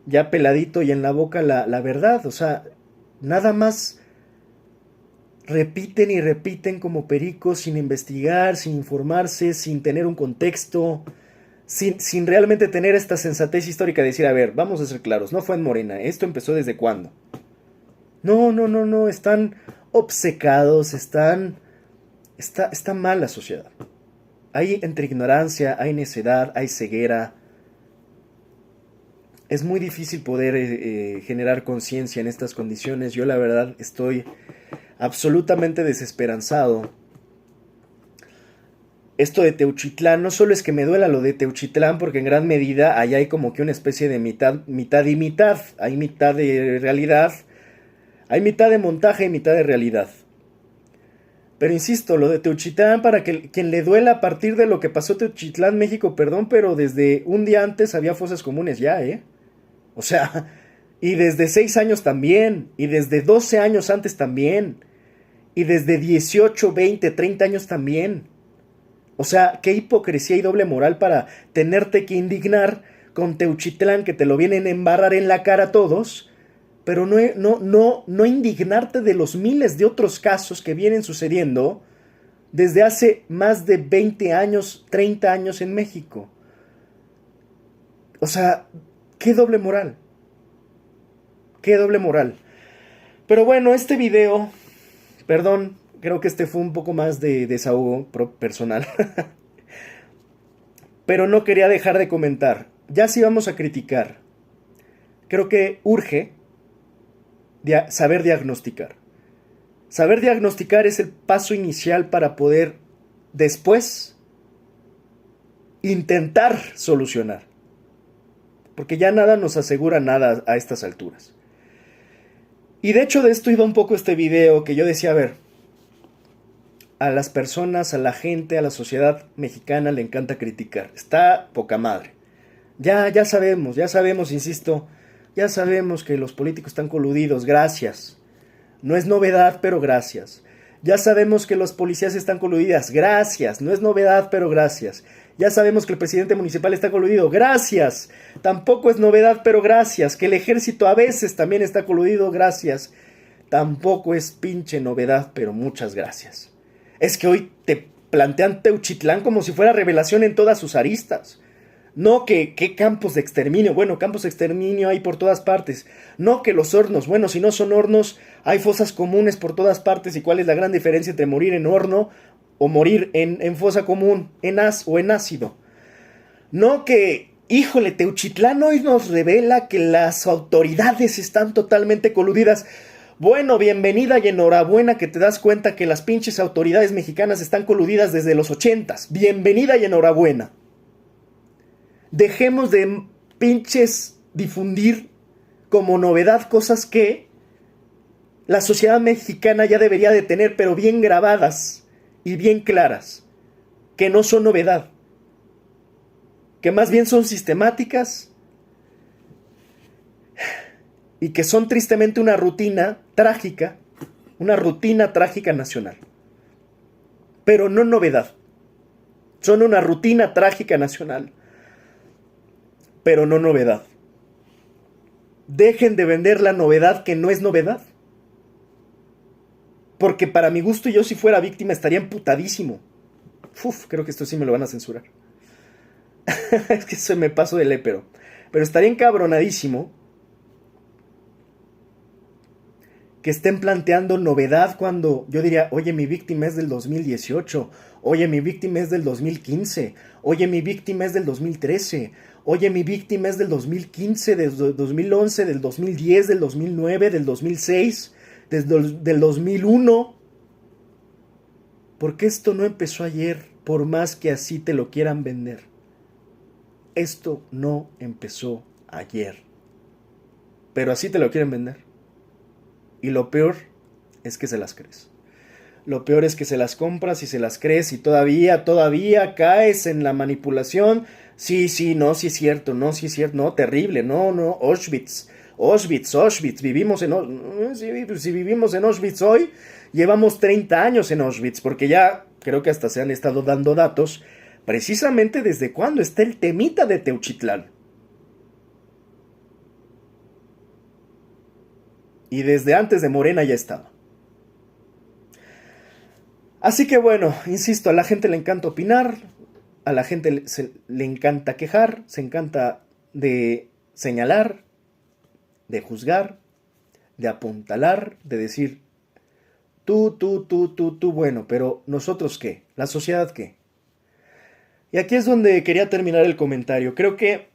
S1: ya peladito y en la boca la verdad. O sea, nada más repiten y repiten como pericos sin investigar, sin informarse, sin tener un contexto, sin realmente tener esta sensatez histórica de decir, a ver, vamos a ser claros, no fue en Morena, esto empezó desde cuándo. No, están obcecados, está mal la sociedad. Hay entre ignorancia, hay necedad, hay ceguera. Es muy difícil poder generar conciencia en estas condiciones. Yo la verdad estoy absolutamente desesperanzado. Esto de Teuchitlán, no solo es que me duela lo de Teuchitlán, porque en gran medida allá hay como que una especie de mitad y mitad. Hay mitad de realidad, Hay mitad de montaje y mitad de realidad. Pero insisto, lo de Teuchitlán, para que quien le duela a partir de lo que pasó en Teuchitlán, México, perdón, pero desde un día antes había fosas comunes ya, ¿eh? O sea, y desde 6 años también, y desde 12 años antes también, y desde 18, 20, 30 años también. O sea, qué hipocresía y doble moral para tenerte que indignar con Teuchitlán, que te lo vienen a embarrar en la cara a todos, pero no indignarte de los miles de otros casos que vienen sucediendo desde hace más de 20 años, 30 años en México. O sea, qué doble moral. Qué doble moral. Pero bueno, este video, perdón, creo que este fue un poco más de desahogo personal. Pero no quería dejar de comentar. Ya si vamos a criticar, creo que urge saber diagnosticar. Saber diagnosticar es el paso inicial para poder después intentar solucionar. Porque ya nada nos asegura nada a estas alturas. Y de hecho de esto iba un poco este video, que yo decía, a ver, a las personas, a la gente, a la sociedad mexicana le encanta criticar. Está poca madre. Ya sabemos, insisto, ya sabemos que los políticos están coludidos, gracias. No es novedad, pero gracias. Ya sabemos que los policías están coludidas, gracias. No es novedad, pero gracias. Ya sabemos que el presidente municipal está coludido, gracias. Tampoco es novedad, pero gracias. Que el ejército a veces también está coludido, gracias. Tampoco es pinche novedad, pero muchas gracias. Es que hoy te plantean Teuchitlán como si fuera revelación en todas sus aristas. No que campos de exterminio. Bueno, campos de exterminio hay por todas partes. No que los hornos. Bueno, si no son hornos, hay fosas comunes por todas partes. ¿Y cuál es la gran diferencia entre morir en horno o morir en fosa común, en ácido? No que, híjole, Teuchitlán hoy nos revela que las autoridades están totalmente coludidas. Bueno, bienvenida y enhorabuena que te das cuenta que las pinches autoridades mexicanas están coludidas desde los 80s. Bienvenida y enhorabuena. Dejemos de pinches difundir como novedad cosas que la sociedad mexicana ya debería de tener, pero bien grabadas y bien claras, que no son novedad, que más bien son sistemáticas y que son tristemente una rutina trágica nacional, pero no novedad, son una rutina trágica nacional, pero no novedad. Dejen de vender la novedad que no es novedad. Porque para mi gusto, yo si fuera víctima estaría emputadísimo. Creo que esto sí me lo van a censurar. Es que se me paso de lépero. Pero estaría encabronadísimo que estén planteando novedad cuando yo diría, oye, mi víctima es del 2018, oye, mi víctima es del 2015, oye, mi víctima es del 2013, oye, mi víctima es del 2015, del 2011, del 2010, del 2009, del 2006, del 2001. Porque esto no empezó ayer, por más que así te lo quieran vender. Esto no empezó ayer. Pero así te lo quieren vender. Y lo peor es que se las crees. Lo peor es que se las compras y se las crees y todavía caes en la manipulación. Sí, no, sí es cierto, no, terrible, no, Auschwitz, vivimos si vivimos en Auschwitz hoy, llevamos 30 años en Auschwitz, porque ya creo que hasta se han estado dando datos, precisamente desde cuándo está el temita de Teuchitlán. Y desde antes de Morena ya estaba. Así que bueno, insisto, a la gente le encanta opinar, a la gente le encanta quejar, se encanta de señalar, de juzgar, de apuntalar, de decir, tú, bueno, pero ¿nosotros qué? ¿La sociedad qué? Y aquí es donde quería terminar el comentario. Creo que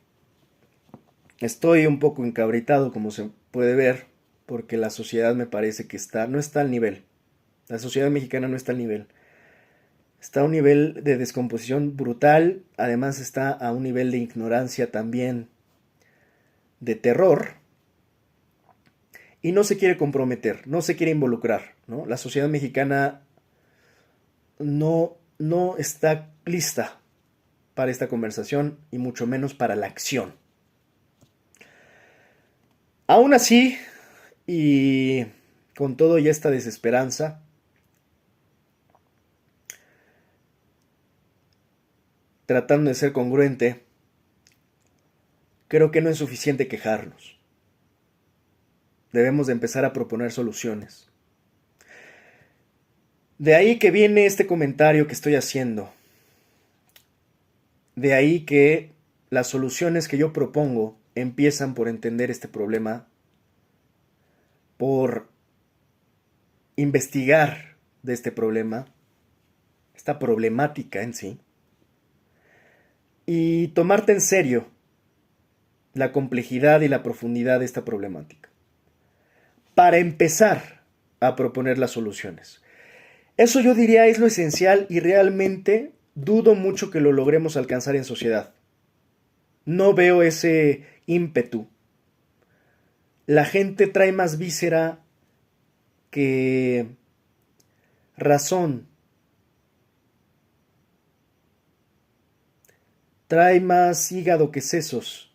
S1: estoy un poco encabritado, como se puede ver, porque la sociedad me parece que no está al nivel. La sociedad mexicana no está al nivel. Está a un nivel de descomposición brutal, además está a un nivel de ignorancia también, de terror. y no se quiere comprometer, no se quiere involucrar, ¿no? La sociedad mexicana no está lista para esta conversación y mucho menos para la acción. Aún así, y con todo y esta desesperanza, tratando de ser congruente, creo que no es suficiente quejarnos. Debemos de empezar a proponer soluciones. De ahí que viene este comentario que estoy haciendo. De ahí que las soluciones que yo propongo empiezan por entender este problema, por investigar de este problema, esta problemática en sí, y tomarte en serio la complejidad y la profundidad de esta problemática, para empezar a proponer las soluciones. Eso yo diría es lo esencial y realmente dudo mucho que lo logremos alcanzar en sociedad. No veo ese ímpetu. La gente trae más víscera que razón. Trae más hígado que sesos.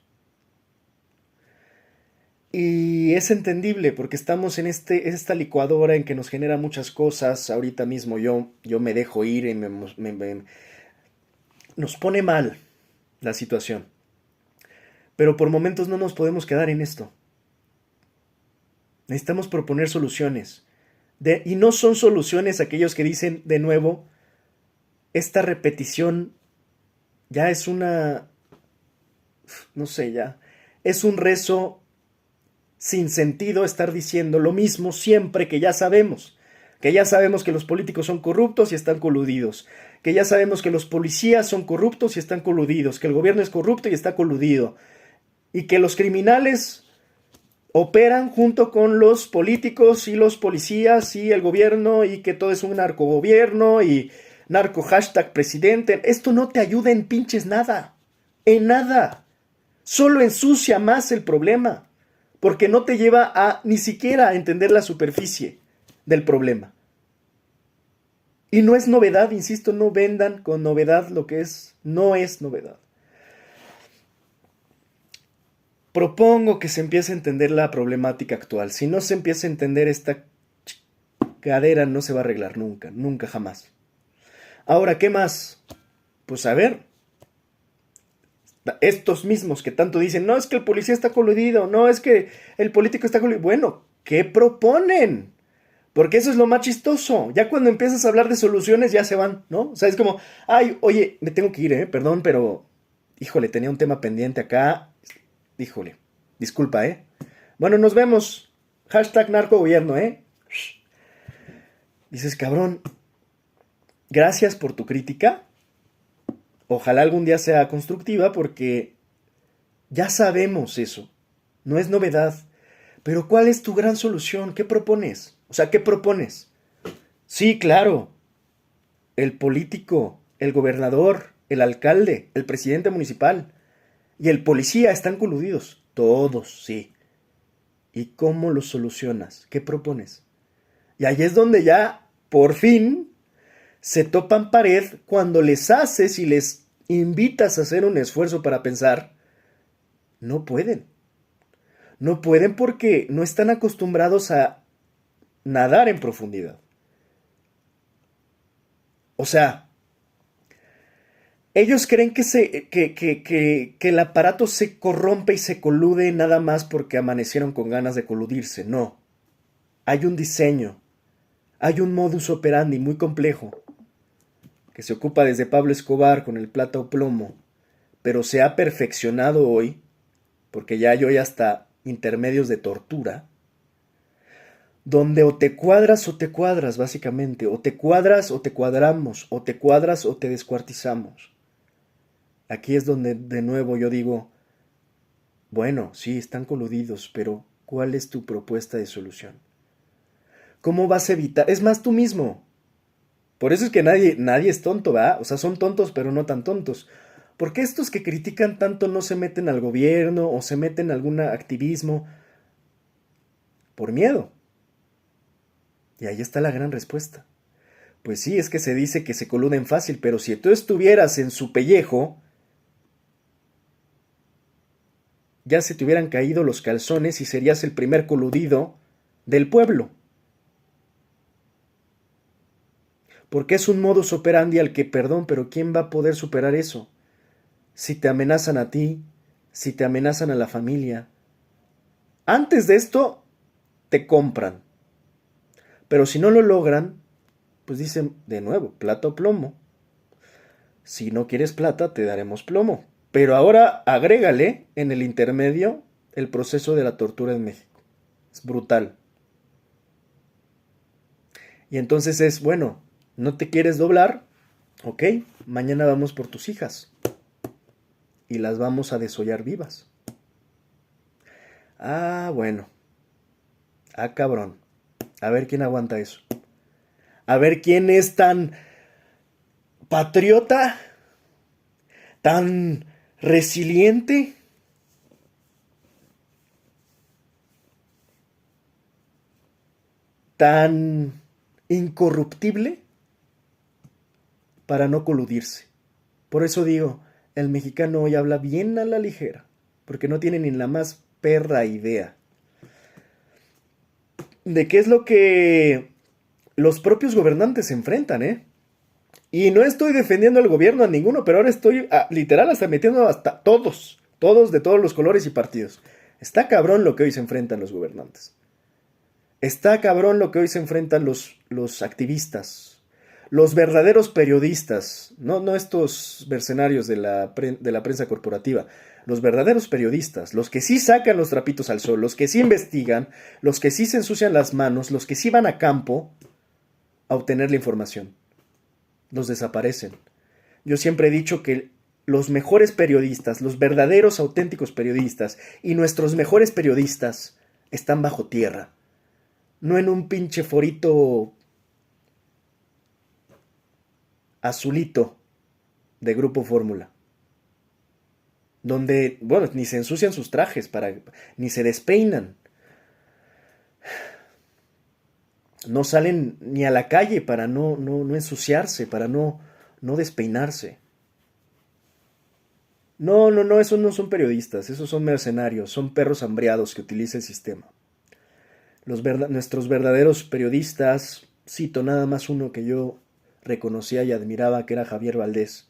S1: Y es entendible porque estamos en esta licuadora en que nos genera muchas cosas. Ahorita mismo yo me dejo ir y nos pone mal la situación. Pero por momentos no nos podemos quedar en esto. Necesitamos proponer soluciones. Y no son soluciones aquellos que dicen de nuevo, esta repetición ya es una, no sé, ya es un rezo sin sentido estar diciendo lo mismo siempre que ya sabemos que los políticos son corruptos y están coludidos, que ya sabemos que los policías son corruptos y están coludidos, que el gobierno es corrupto y está coludido, y que los criminales operan junto con los políticos y los policías y el gobierno y que todo es un narcogobierno y narco hashtag presidente. Esto no te ayuda en pinches nada, en nada, solo ensucia más el problema. Porque no te lleva a ni siquiera a entender la superficie del problema. Y no es novedad, insisto, no vendan con novedad lo que no es novedad. Propongo que se empiece a entender la problemática actual. Si no se empieza a entender esta cadera, no se va a arreglar nunca, nunca jamás. Ahora, ¿qué más? Pues a ver. Estos mismos que tanto dicen, no es que el policía está coludido, no es que el político está coludido. Bueno, ¿qué proponen? Porque eso es lo más chistoso. Ya cuando empiezas a hablar de soluciones ya se van, ¿no? O sea, es como, ay, oye, me tengo que ir, perdón, pero, híjole, tenía un tema pendiente acá. Híjole, disculpa, Bueno, nos vemos. Hashtag narcogobierno, Dices, cabrón, gracias por tu crítica. Ojalá algún día sea constructiva porque ya sabemos eso. No es novedad. Pero ¿cuál es tu gran solución? ¿Qué propones? O sea, ¿qué propones? Sí, claro. El político, el gobernador, el alcalde, el presidente municipal y el policía están coludidos. Todos, sí. ¿Y cómo los solucionas? ¿Qué propones? Y ahí es donde ya, por fin, se topan pared cuando les haces y les invitas a hacer un esfuerzo para pensar. No pueden. No pueden porque no están acostumbrados a nadar en profundidad. O sea, ellos creen que el aparato se corrompe y se colude nada más porque amanecieron con ganas de coludirse. No. Hay un diseño. Hay un modus operandi muy complejo que se ocupa desde Pablo Escobar con el plata o plomo, pero se ha perfeccionado hoy, porque ya hay hoy hasta intermedios de tortura, donde o te cuadras, básicamente, o te cuadras o te cuadramos, o te cuadras o te descuartizamos. Aquí es donde de nuevo yo digo, bueno, sí, están coludidos, pero ¿cuál es tu propuesta de solución? ¿Cómo vas a evitar? Es más, tú mismo. Por eso es que nadie es tonto, ¿verdad? O sea, son tontos, pero no tan tontos. Porque estos que critican tanto no se meten al gobierno o se meten a algún activismo. por miedo. Y ahí está la gran respuesta. Pues sí, es que se dice que se coluden fácil, pero si tú estuvieras en su pellejo, ya se te hubieran caído los calzones y serías el primer coludido del pueblo. Porque es un modus operandi al que, perdón, pero ¿quién va a poder superar eso? Si te amenazan a ti, si te amenazan a la familia. Antes de esto, te compran. Pero si no lo logran, pues dicen de nuevo, plata o plomo. Si no quieres plata, te daremos plomo. Pero ahora agrégale en el intermedio el proceso de la tortura en México. Es brutal. Y entonces es, bueno, ¿no te quieres doblar? Ok, mañana vamos por tus hijas. Y las vamos a desollar vivas. Ah, bueno. Ah, cabrón. A ver quién aguanta eso. A ver quién es tan patriota, tan resiliente, tan incorruptible para no coludirse. Por eso digo, el mexicano hoy habla bien a la ligera, porque no tiene ni la más perra idea de qué es lo que los propios gobernantes se enfrentan, ¿eh? Y no estoy defendiendo al gobierno a ninguno, pero ahora estoy literal hasta metiendo hasta todos de todos los colores y partidos. Está cabrón lo que hoy se enfrentan los gobernantes. Está cabrón lo que hoy se enfrentan los activistas, los verdaderos periodistas, no estos mercenarios de la prensa corporativa, los verdaderos periodistas, los que sí sacan los trapitos al sol, los que sí investigan, los que sí se ensucian las manos, los que sí van a campo a obtener la información. Los desaparecen. Yo siempre he dicho que los mejores periodistas, los verdaderos auténticos periodistas y nuestros mejores periodistas están bajo tierra. No en un pinche forito azulito de Grupo Fórmula. Donde, bueno, ni se ensucian sus trajes, ni se despeinan. No salen ni a la calle para no ensuciarse, para no despeinarse. No, esos no son periodistas, esos son mercenarios, son perros hambriados que utiliza el sistema. Nuestros verdaderos periodistas, cito nada más uno que yo reconocía y admiraba, que era Javier Valdés.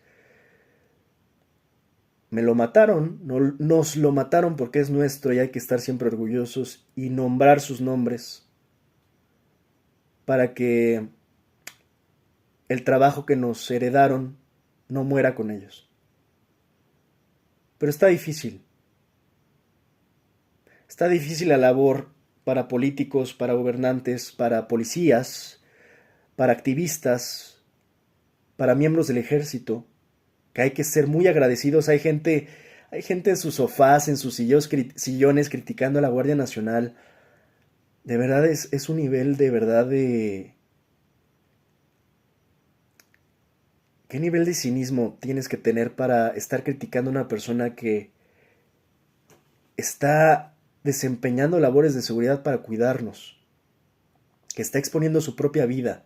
S1: Me lo mataron, nos lo mataron porque es nuestro y hay que estar siempre orgullosos y nombrar sus nombres para que el trabajo que nos heredaron no muera con ellos. Pero está difícil. Está difícil la labor para políticos, para gobernantes, para policías, para activistas, para miembros del ejército, que hay que ser muy agradecidos. Hay gente en sus sofás, en sus sillones criticando a la Guardia Nacional. De verdad es un nivel de verdad de... ¿Qué nivel de cinismo tienes que tener para estar criticando a una persona que está desempeñando labores de seguridad para cuidarnos, que está exponiendo su propia vida?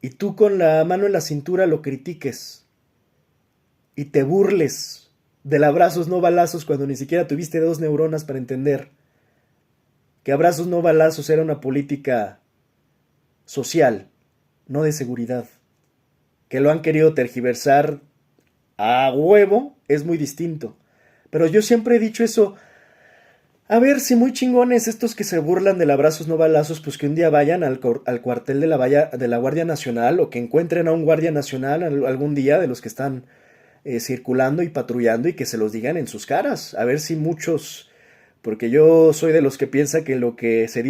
S1: Y tú con la mano en la cintura lo critiques y te burles del abrazos no balazos cuando ni siquiera tuviste 2 neuronas para entender que abrazos no balazos era una política social, no de seguridad. Que lo han querido tergiversar a huevo es muy distinto. Pero yo siempre he dicho eso. A ver, si muy chingones estos que se burlan del abrazos no balazos, pues que un día vayan al cuartel de la Guardia Nacional, o que encuentren a un Guardia Nacional algún día de los que están circulando y patrullando, y que se los digan en sus caras. A ver si muchos, porque yo soy de los que piensa que lo que se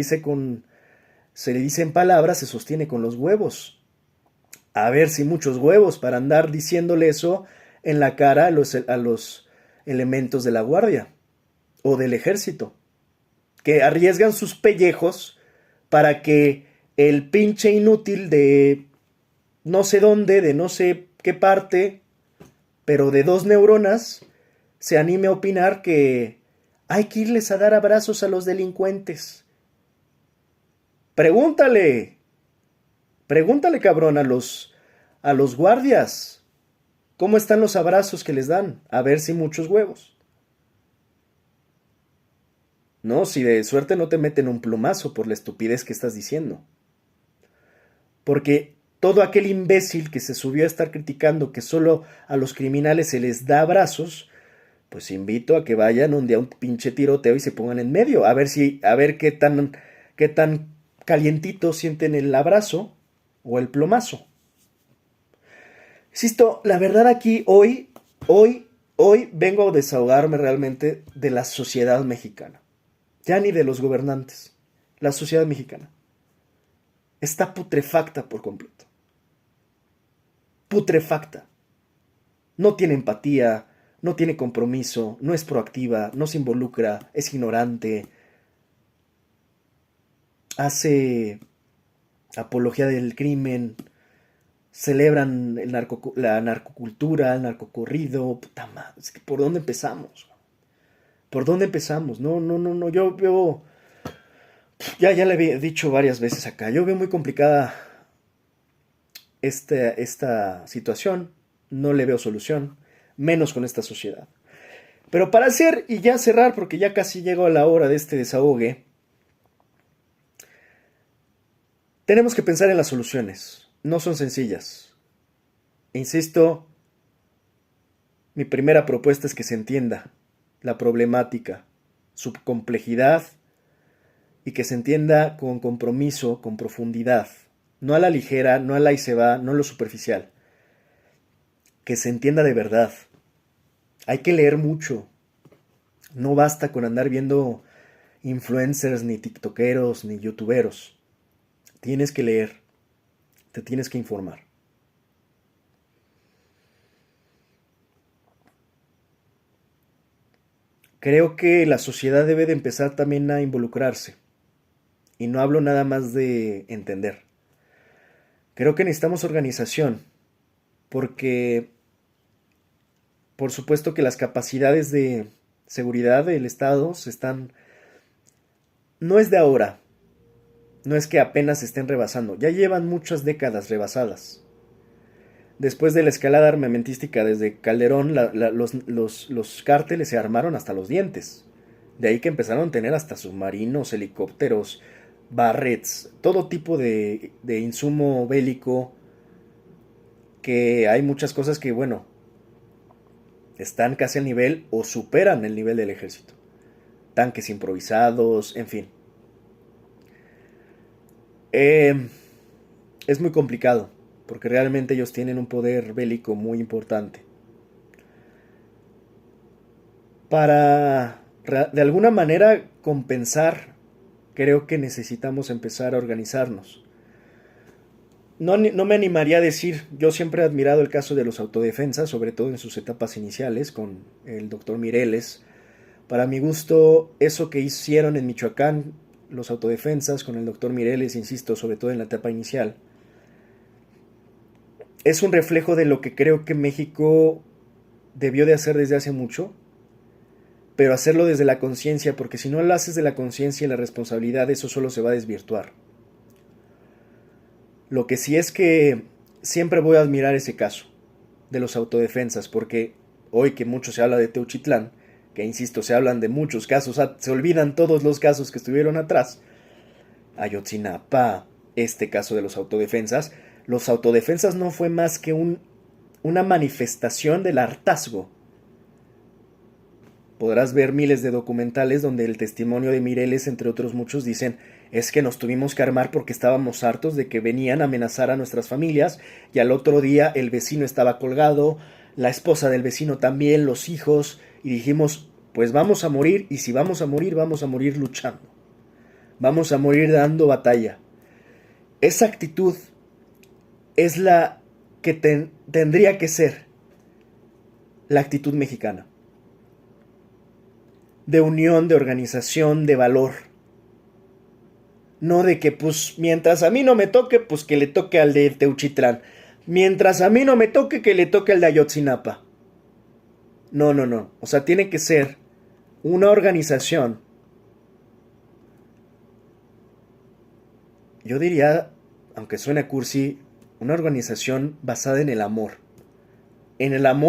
S1: le dice en palabras se sostiene con los huevos. A ver si muchos huevos para andar diciéndole eso en la cara a los elementos de la guardia o del ejército, que arriesgan sus pellejos para que el pinche inútil de no sé dónde, de no sé qué parte, pero de 2 neuronas, se anime a opinar que Hay que irles a dar abrazos a los delincuentes. Pregúntale, pregúntale, cabrón, a los guardias. ¿Cómo están los abrazos que les dan? A ver si muchos huevos. No, si de suerte no te meten un plumazo por la estupidez que estás diciendo. Porque todo aquel imbécil que se subió a estar criticando que solo a los criminales se les da abrazos, pues invito a que vayan un día a un pinche tiroteo y se pongan en medio, a ver qué tan calientito sienten el abrazo o el plomazo. Insisto, la verdad aquí hoy vengo a desahogarme realmente de la sociedad mexicana. Ya ni de los gobernantes. La sociedad mexicana está putrefacta por completo. Putrefacta. No tiene empatía, no tiene compromiso, no es proactiva, no se involucra, es ignorante, hace apología del crimen, celebran la narcocultura, el narcocorrido. Puta madre, es que ¿por dónde empezamos? ¿Por dónde empezamos? No, yo veo, ya le había dicho varias veces acá, yo veo muy complicada esta situación, no le veo solución, menos con esta sociedad. Pero para hacer y ya cerrar, porque ya casi llegó a la hora de este desahogue, tenemos que pensar en las soluciones, no son sencillas. Insisto, mi primera propuesta es que se entienda la problemática, su complejidad y que se entienda con compromiso, con profundidad, no a la ligera, no a la y se va, no a lo superficial, que se entienda de verdad. Hay que leer mucho, no basta con andar viendo influencers, ni tiktokeros, ni youtuberos. Tienes que leer, te tienes que informar. Creo que la sociedad debe de empezar también a involucrarse. Y no hablo nada más de entender. Creo que necesitamos organización, porque por supuesto que las capacidades de seguridad del Estado se están... No es de ahora, no es que apenas se estén rebasando, ya llevan muchas décadas rebasadas. Después de la escalada armamentística desde Calderón, los cárteles se armaron hasta los dientes. De ahí que empezaron a tener hasta submarinos, helicópteros, barrets, todo tipo de insumo bélico, que hay muchas cosas que, bueno, están casi al nivel o superan el nivel del ejército. Tanques improvisados, en fin. Es muy complicado, porque realmente ellos tienen un poder bélico muy importante. Para, de alguna manera, compensar, creo que necesitamos empezar a organizarnos. No me animaría a decir, yo siempre he admirado el caso de los autodefensas, sobre todo en sus etapas iniciales, con el doctor Mireles. Para mi gusto, eso que hicieron en Michoacán, los autodefensas, con el doctor Mireles, insisto, sobre todo en la etapa inicial, es un reflejo de lo que creo que México debió de hacer desde hace mucho, pero hacerlo desde la conciencia, porque si no lo haces de la conciencia y la responsabilidad, eso solo se va a desvirtuar. Lo que sí es que siempre voy a admirar ese caso de los autodefensas, porque hoy que mucho se habla de Teuchitlán, que insisto, se hablan de muchos casos, se olvidan todos los casos que estuvieron atrás, Ayotzinapa, este caso de los autodefensas no fue más que una manifestación del hartazgo. Podrás ver miles de documentales donde el testimonio de Mireles, entre otros muchos, dicen: es que nos tuvimos que armar porque estábamos hartos de que venían a amenazar a nuestras familias, y al otro día el vecino estaba colgado, la esposa del vecino también, los hijos, y dijimos, pues vamos a morir, y si vamos a morir luchando. Vamos a morir dando batalla. Esa actitud es la que tendría que ser la actitud mexicana. De unión, de organización, de valor. No de que, pues, mientras a mí no me toque, pues que le toque al de Teuchitlán. Mientras a mí no me toque, que le toque al de Ayotzinapa. No. O sea, tiene que ser una organización, yo diría, aunque suene cursi, una organización basada en el amor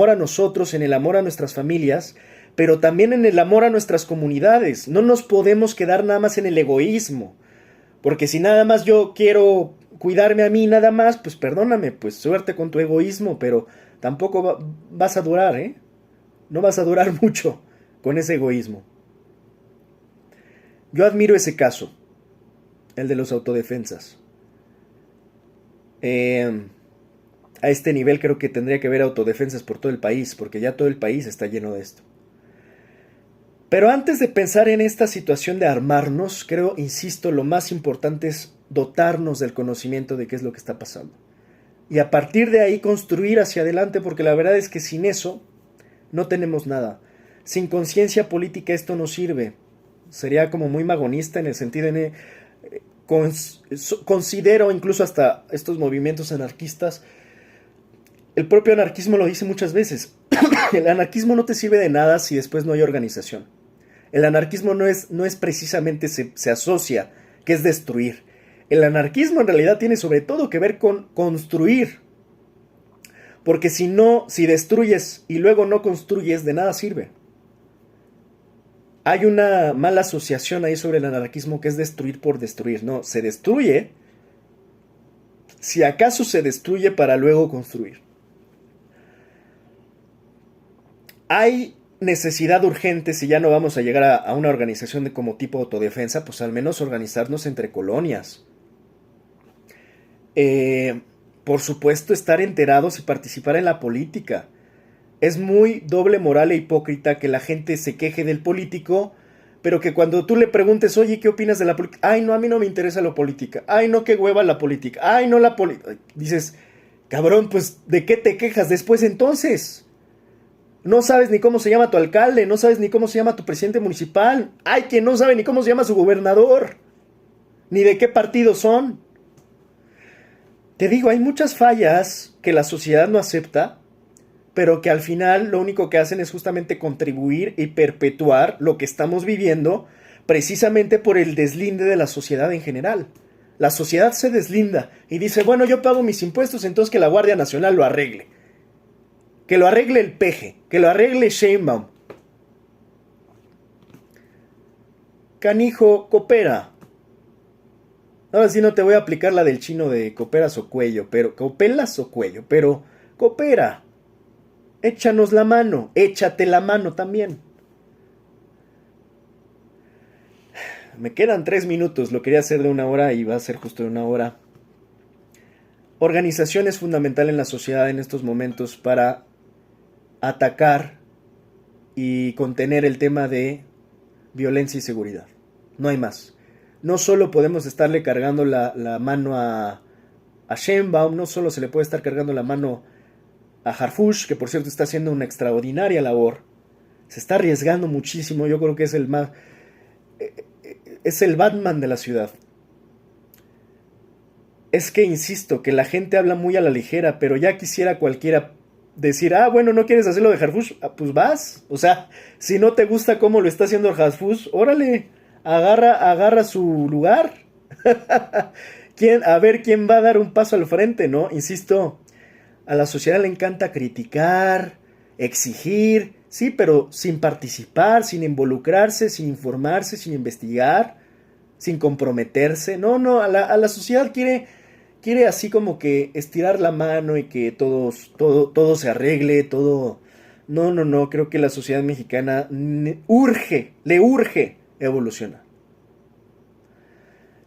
S1: a nosotros, en el amor a nuestras familias, pero también en el amor a nuestras comunidades. No nos podemos quedar nada más en el egoísmo, porque si nada más yo quiero cuidarme a mí nada más, pues perdóname, pues suerte con tu egoísmo, pero tampoco vas a durar, ¿eh? No vas a durar mucho con ese egoísmo. Yo admiro ese caso, el de los autodefensas. A este nivel creo que tendría que haber autodefensas por todo el país, porque ya todo el país está lleno de esto. Pero antes de pensar en esta situación de armarnos, creo, insisto, lo más importante es dotarnos del conocimiento de qué es lo que está pasando. Y a partir de ahí construir hacia adelante, porque la verdad es que sin eso no tenemos nada. Sin conciencia política esto no sirve. Sería como muy magonista en el sentido de... Considero incluso hasta estos movimientos anarquistas. El propio anarquismo lo dice muchas veces. El anarquismo no te sirve de nada si después no hay organización. El anarquismo no es precisamente se asocia, que es destruir. El anarquismo en realidad tiene sobre todo que ver con construir. Porque si destruyes y luego no construyes, de nada sirve. Hay una mala asociación ahí sobre el anarquismo que es destruir por destruir. No, se destruye, si acaso se destruye para luego construir. Hay necesidad urgente, si ya no vamos a llegar a una organización de como tipo autodefensa, pues al menos organizarnos entre colonias. Por supuesto, estar enterados y participar en la política. Es muy doble moral e hipócrita que la gente se queje del político, pero que cuando tú le preguntes, oye, ¿qué opinas de la política? Ay, no, a mí no me interesa la política. Ay, no, qué hueva la política. Ay, no, la política. Dices, cabrón, pues, ¿de qué te quejas después entonces? No sabes ni cómo se llama tu alcalde, no sabes ni cómo se llama tu presidente municipal. Hay quien no sabe ni cómo se llama su gobernador, ni de qué partido son. Te digo, hay muchas fallas que la sociedad no acepta, pero que al final lo único que hacen es justamente contribuir y perpetuar lo que estamos viviendo, precisamente por el deslinde de la sociedad en general. La sociedad se deslinda y dice, bueno, yo pago mis impuestos, entonces que la Guardia Nacional lo arregle. Que lo arregle el peje, que lo arregle Sheinbaum. Canijo, coopera. Ahora sí no te voy a aplicar la del chino de cooperas o cuello, pero coopelas o cuello, pero coopera. Échanos la mano, échate la mano también. Me quedan 3 minutos, lo quería hacer de 1 hora y va a ser justo de 1 hora. Organización es fundamental en la sociedad en estos momentos para atacar y contener el tema de violencia y seguridad. No hay más. No solo podemos estarle cargando la mano a Sheinbaum, no solo se le puede estar cargando la mano a Harfush, que por cierto está haciendo una extraordinaria labor. Se está arriesgando muchísimo, yo creo que es el Batman de la ciudad. Es que insisto, que la gente habla muy a la ligera, pero ya quisiera cualquiera decir, bueno, ¿no quieres hacerlo de Harfush? Pues vas. O sea, si no te gusta cómo lo está haciendo Harfush, órale, agarra su lugar. A ver quién va a dar un paso al frente, ¿no? Insisto, a la sociedad le encanta criticar, exigir, sí, pero sin participar, sin involucrarse, sin informarse, sin investigar, sin comprometerse. No, a la sociedad quiere así como que estirar la mano y que todo se arregle, todo... No, creo que la sociedad mexicana le urge evolucionar.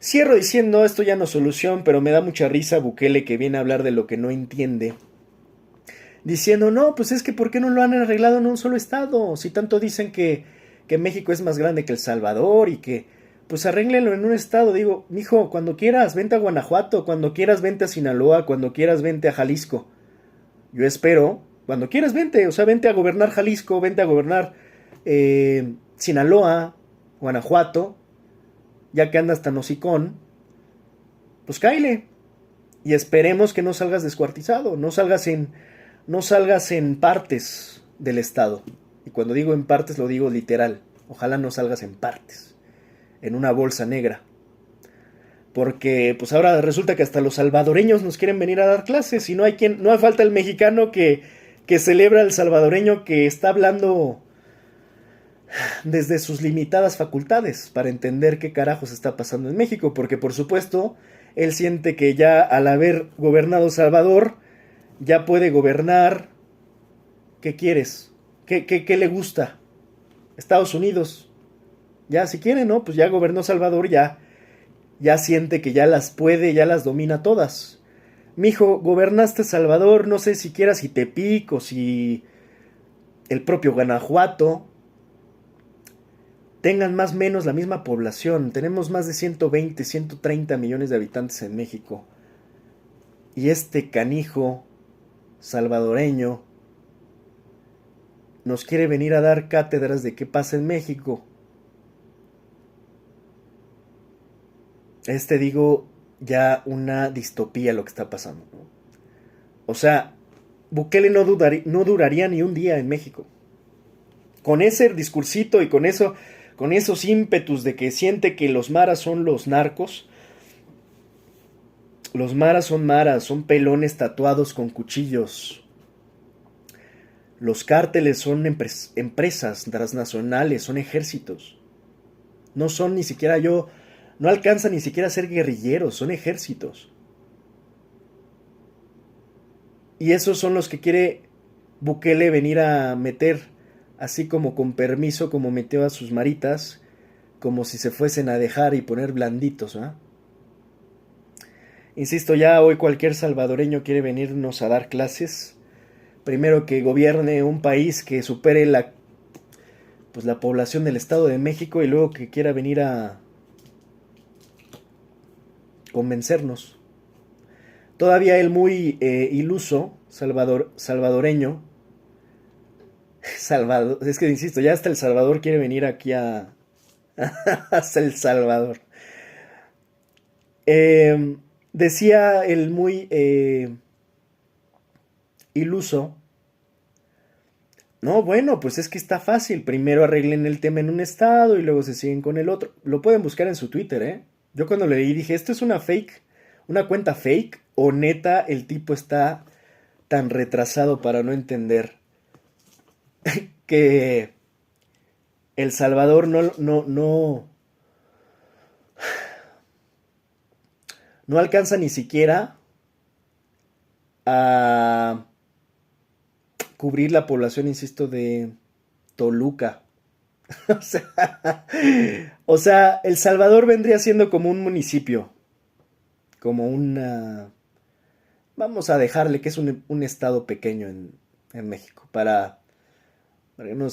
S1: Cierro diciendo, esto ya no es solución, pero me da mucha risa Bukele que viene a hablar de lo que no entiende. Diciendo, no, pues es que ¿por qué no lo han arreglado en un solo estado? Si tanto dicen que México es más grande que El Salvador y que... pues arréglenlo en un estado. Digo, mijo, cuando quieras, vente a Guanajuato, cuando quieras, vente a Sinaloa, cuando quieras, vente a Jalisco. Yo espero, cuando quieras, vente, o sea, vente a gobernar Jalisco, vente a gobernar Sinaloa, Guanajuato, ya que andas tan hocicón, pues cáile. Y esperemos que no salgas descuartizado, no salgas en partes del estado. Y cuando digo en partes lo digo literal. Ojalá no salgas en partes, en una bolsa negra. Porque pues ahora resulta que hasta los salvadoreños nos quieren venir a dar clases y no hay falta el mexicano que celebra al salvadoreño que está hablando desde sus limitadas facultades para entender qué carajos está pasando en México, porque por supuesto él siente que ya al haber gobernado Salvador ya puede gobernar. ¿Qué quieres? ¿Qué le gusta? Estados Unidos. Ya si quiere, ¿no? Pues ya gobernó Salvador, ya siente que ya las puede, ya las domina todas. Mijo, gobernaste Salvador, no sé siquiera si Tepic o si el propio Guanajuato tengan más o menos la misma población. Tenemos más de 120, 130 millones de habitantes en México. Y este canijo salvadoreño nos quiere venir a dar cátedras de qué pasa en México. Digo, ya una distopía lo que está pasando, ¿no? O sea, Bukele no duraría ni un día en México. Con ese discursito y con esos ímpetus de que siente que los maras son los narcos. Los maras, son pelones tatuados con cuchillos. Los cárteles son empresas transnacionales, son ejércitos. No son ni siquiera no alcanzan ni siquiera a ser guerrilleros, son ejércitos. Y esos son los que quiere Bukele venir a meter, así como con permiso, como metió a sus maritas, como si se fuesen a dejar y poner blanditos, ¿eh? Insisto, ya hoy cualquier salvadoreño quiere venirnos a dar clases. Primero que gobierne un país que supere la población del Estado de México y luego que quiera venir a convencernos. Todavía él muy iluso, salvadoreño. Es que insisto, ya hasta El Salvador quiere venir aquí hasta El Salvador. Decía el muy iluso. No, bueno, pues es que está fácil. Primero arreglen el tema en un estado y luego se siguen con el otro. Lo pueden buscar en su Twitter, ¿eh? Yo cuando leí dije, ¿esto es una cuenta fake? ¿O neta el tipo está tan retrasado para no entender que El Salvador no alcanza ni siquiera a cubrir la población, insisto, de Toluca? O sea, El Salvador vendría siendo como un municipio, como vamos a dejarle que es un estado pequeño en México, para que no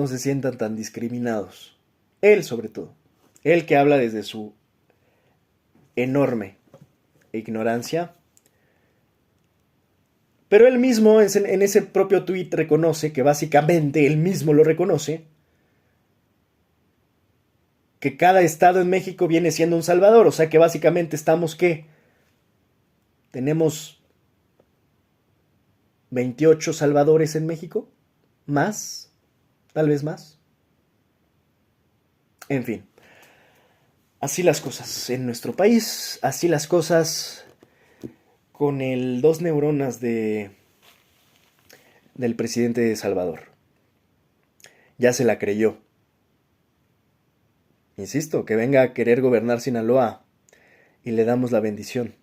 S1: se sientan tan discriminados. Él sobre todo, él que habla desde su enorme ignorancia. Pero él mismo en ese propio tuit reconoce, que básicamente él mismo lo reconoce, que cada estado en México viene siendo un Salvador. O sea que básicamente estamos, ¿qué? Tenemos 28 Salvadores en México. ¿Más? Tal vez más. En fin. Así las cosas en nuestro país. Así las cosas con el 2 neuronas del presidente de Salvador. Ya se la creyó. Insisto, que venga a querer gobernar Sinaloa y le damos la bendición.